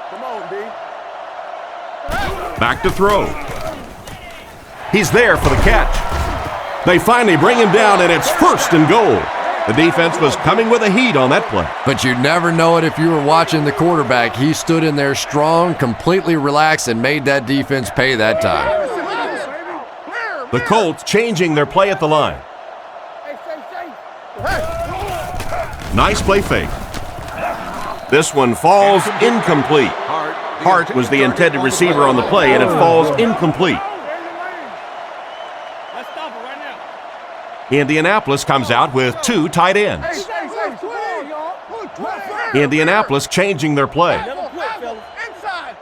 Come on, D. Back to throw. He's there for the catch. They finally bring him down, and it's 1st and goal. The defense was coming with a heat on that play. But you'd never know it if you were watching the quarterback. He stood in there strong, completely relaxed, and made that defense pay that time. The Colts changing their play at the line. Nice play fake. This one falls incomplete. Hart was the intended receiver on the play, and it falls incomplete. Indianapolis comes out with 2 tight ends. Indianapolis changing their play. Inside.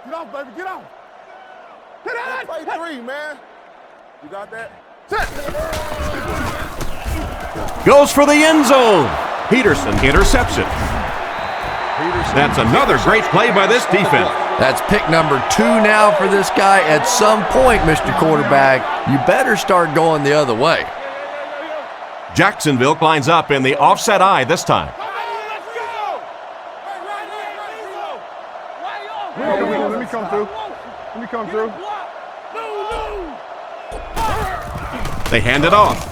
Get off, baby, get off. Play 3, man. You got that? Goes for the end zone. Peterson intercepts it. That's another great play by this defense. That's pick number 2 now for this guy. At some point, Mr. Quarterback, you better start going the other way. Jacksonville lines up in the offset eye this time. Let me come through. Let me come through. They hand it off.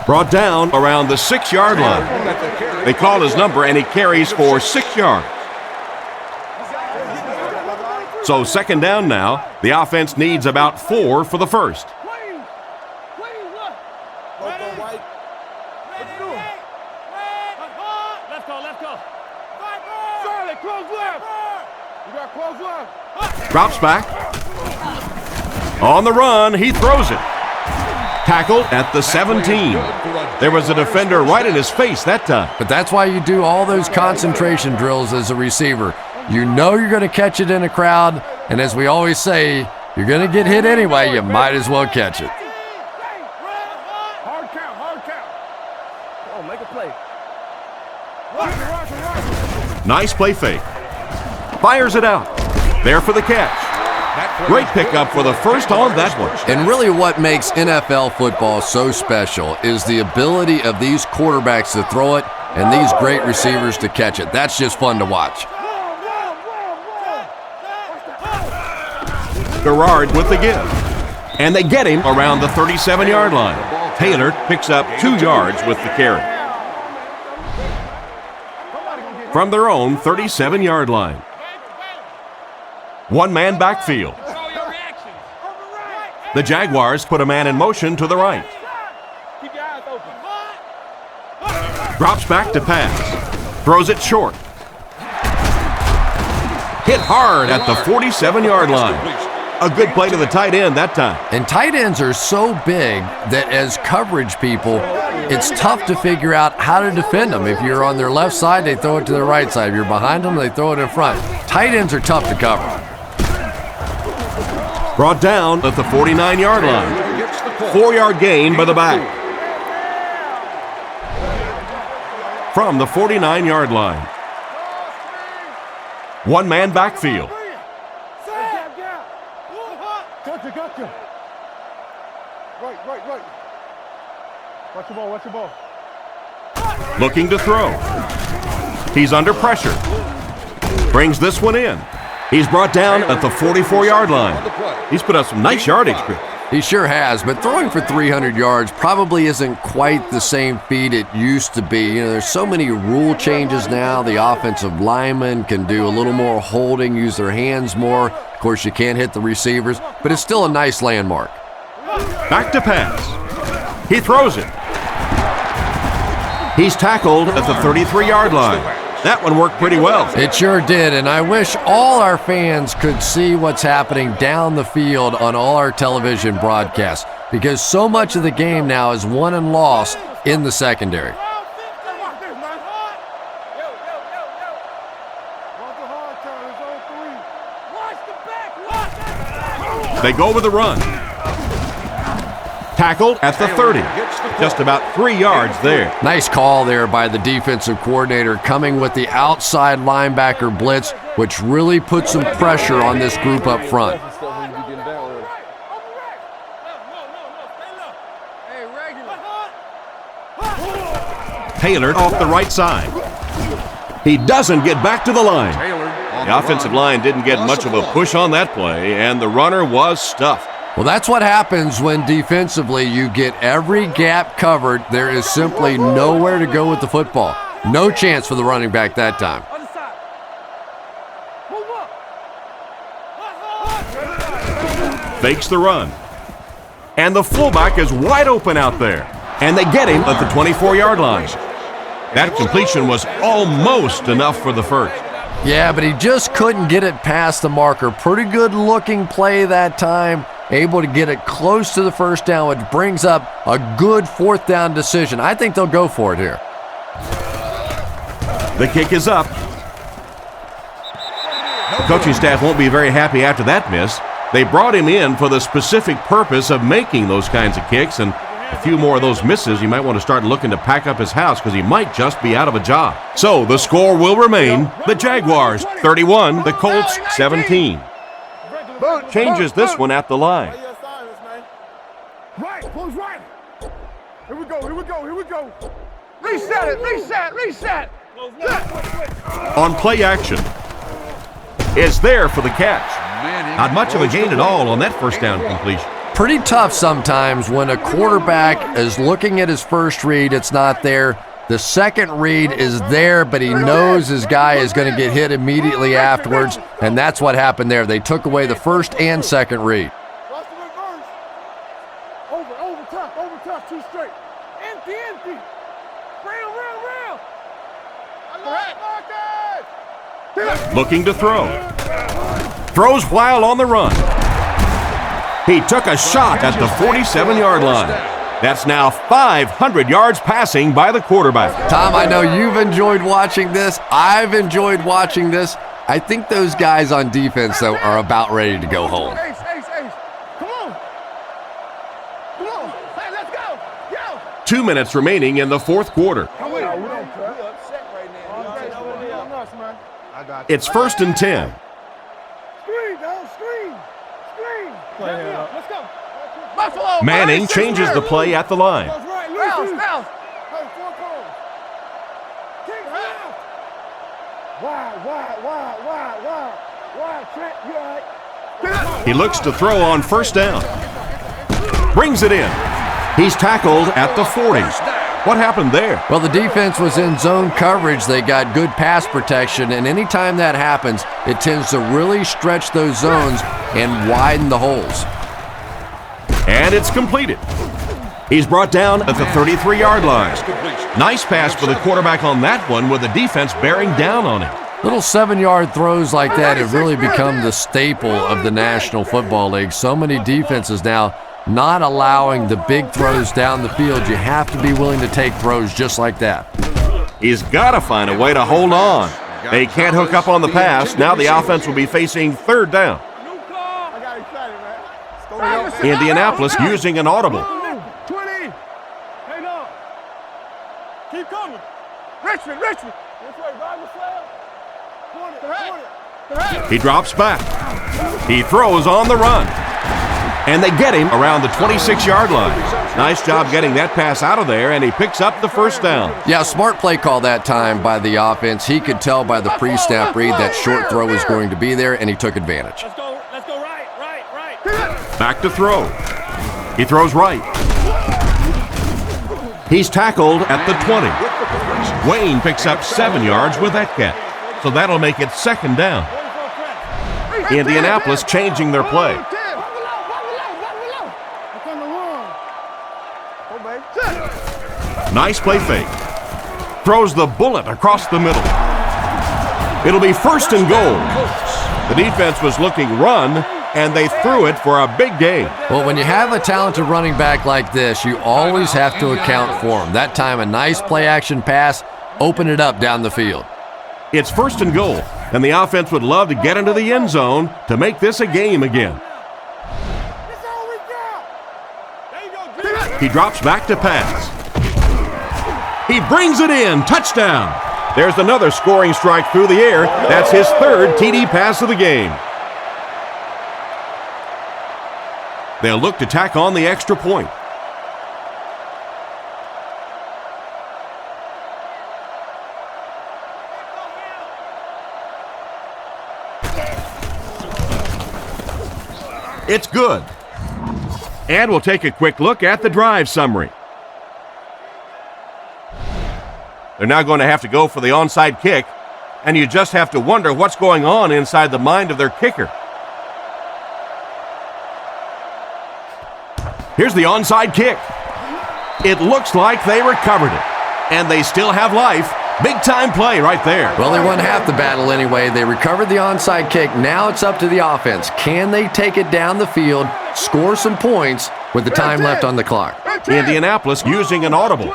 Brought down around the 6-yard line. They call his number, and he carries for 6 yards. So second down now. The offense needs about 4 for the first. Drops back. On the run, he throws it. Tackled at the 17. There was a defender right in his face that time. But that's why you do all those concentration drills as a receiver. You know you're going to catch it in a crowd, and as we always say, you're going to get hit anyway, you might as well catch it. Hard count. Oh, make a play. Nice play fake. Fires it out. There for the catch. Great pickup for the first on that one. And really what makes NFL football so special is the ability of these quarterbacks to throw it and these great receivers to catch it. That's just fun to watch. Garrard with the give. And they get him around the 37-yard line. Taylor picks up 2 yards with the carry. From their own 37-yard line. One-man backfield. The Jaguars put a man in motion to the right. Drops back to pass. Throws it short. Hit hard at the 47-yard line. A good play to the tight end that time. And tight ends are so big that as coverage people, it's tough to figure out how to defend them. If you're on their left side, they throw it to their right side. If you're behind them, they throw it in front. Tight ends are tough to cover. Brought down at the 49-yard line. 4-yard gain by the back. From the 49-yard line. One-man backfield. Gotcha. Right. Watch the ball. Looking to throw. He's under pressure. Brings this one in. He's brought down at the 44-yard line. He's put up some nice yardage. He sure has, but throwing for 300 yards probably isn't quite the same feat it used to be. You know, there's so many rule changes now. The offensive linemen can do a little more holding, use their hands more. Of course, you can't hit the receivers, but it's still a nice landmark. Back to pass. He throws it. He's tackled at the 33-yard line. That one worked pretty well. It sure did, and I wish all our fans could see what's happening down the field on all our television broadcasts, because so much of the game now is won and lost in the secondary. They go with the run. Tackled at the 30. Just about 3 yards there. Nice call there by the defensive coordinator, coming with the outside linebacker blitz, which really put some pressure on this group up front. Taylor off the right side. He doesn't get back to the line. The offensive line didn't get much of a push on that play, and the runner was stuffed. Well, that's what happens when defensively you get every gap covered. There is simply nowhere to go with the football. No chance for the running back that time. Fakes the run. And the fullback is wide open out there. And they get him at the 24-yard line. That completion was almost enough for the first. Yeah, but he just couldn't get it past the marker. Pretty good looking play that time. Able to get it close to the first down, which brings up a good 4th down decision. I think they'll go for it here. The kick is up. Coaching staff won't be very happy after that miss. They brought him in for the specific purpose of making those kinds of kicks, and A few more of those misses, you might want to start looking to pack up his house because he might just be out of a job. So the score will remain the Jaguars 31, the Colts 17. Changes this one at the line. Right, close right. Here we go, here we go, here we go. Reset it, reset, reset. On play action, is there for the catch. Not much of a gain at all on that first down completion. Pretty tough sometimes when a quarterback is looking at his first read, it's not there. The second read is there, but he knows his guy is going to get hit immediately afterwards, and that's what happened there. They took away the first and second read. Watch the reverse. Over tough, too straight. Empty. Real. Looking to throw. Throws while on the run. He took a shot at the 47-yard line. That's now 500 yards passing by the quarterback. Tom, I know you've enjoyed watching this. I've enjoyed watching this. I think those guys on defense, though, are about ready to go home. Ace. Come on. Hey, let's go. 2 minutes remaining in the fourth quarter. Come on. We don't cut. We're upset right now. I got you. It's 1st and 10. Screen. Let's go. Buffalo. Manning changes the play at the line. Bounce. Hey, 4 calls. Kick out. Wide. Trent, you all right? He looks to throw on first down. Brings it in. He's tackled at the 40. What happened there? Well, the defense was in zone coverage. They got good pass protection, and anytime that happens, it tends to really stretch those zones and widen the holes. And it's completed. He's brought down at the 33-yard line. Nice pass for the quarterback on that one with the defense bearing down on him. Little 7-yard throws like that have really become the staple of the National Football League. So many defenses now not allowing the big throws down the field. You have to be willing to take throws just like that. He's got to find a way to hold on. They can't hook up on the pass. Now the offense will be facing 3rd down. I got excited, man. Indianapolis using an audible. 20. Hey, no. Keep coming. Richmond. This way, ride the flag. Corner. He drops back. He throws on the run. And they get him around the 26-yard line. Nice job getting that pass out of there, and he picks up the first down. Yeah, smart play call that time by the offense. He could tell by the pre-snap read that short throw was going to be there, and he took advantage. Let's go right. Back to throw. He throws right. He's tackled at the 20. Wayne picks up 7 yards with that catch. So that'll make it 2nd down. Indianapolis changing their play. Nice play fake. Throws the bullet across the middle. It'll be 1st and goal. The defense was looking run, and they threw it for a big gain. Well, when you have a talented running back like this, you always have to account for him. That time, a nice play-action pass, open it up down the field. It's 1st and goal, and the offense would love to get into the end zone to make this a game again. He drops back to pass. He brings it in. Touchdown. There's another scoring strike through the air. That's his 3rd TD pass of the game. They'll look to tack on the extra point. It's good. And we'll take a quick look at the drive summary. They're now going to have to go for the onside kick, and you just have to wonder what's going on inside the mind of their kicker. Here's the onside kick. It looks like they recovered it, and they still have life. Big-time play right there. Well, they won half the battle anyway. They recovered the onside kick. Now it's up to the offense. Can they take it down the field, score some points with the time left on the clock? Indianapolis using an audible.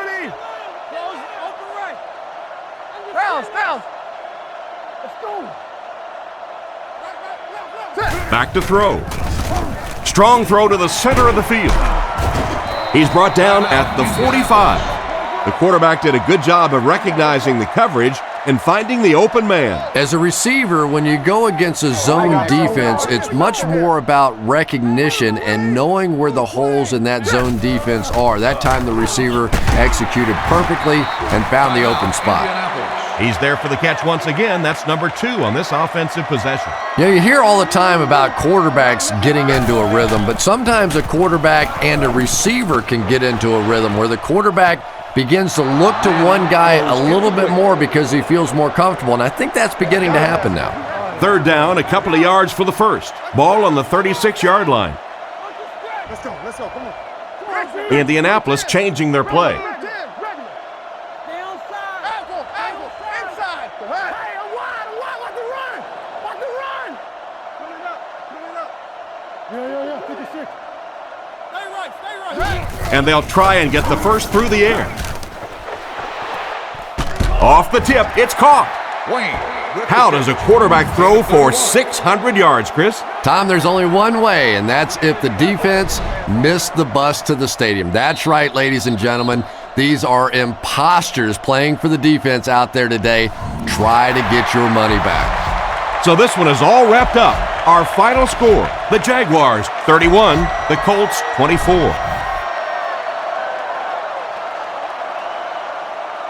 Back to throw. Strong throw to the center of the field. He's brought down at the 45. The quarterback did a good job of recognizing the coverage and finding the open man. As a receiver, when you go against a zone defense, it's much more about recognition and knowing where the holes in that zone defense are. That time the receiver executed perfectly and found the open spot. He's there for the catch once again. That's number 2 on this offensive possession. You know, you hear all the time about quarterbacks getting into a rhythm, but sometimes a quarterback and a receiver can get into a rhythm where the quarterback begins to look to one guy a little bit more because he feels more comfortable, and I think that's beginning to happen now. 3rd down, a couple of yards for the first. Ball on the 36-yard line. Let's go, come on. Indianapolis changing their play. And they'll try and get the first through the air. Off the tip, it's caught. How does a quarterback throw for 600 yards, Chris? Tom, there's only one way, and that's if the defense missed the bus to the stadium. That's right, ladies and gentlemen. These are imposters playing for the defense out there today. Try to get your money back. So this one is all wrapped up. Our final score, the Jaguars 31, the Colts 24.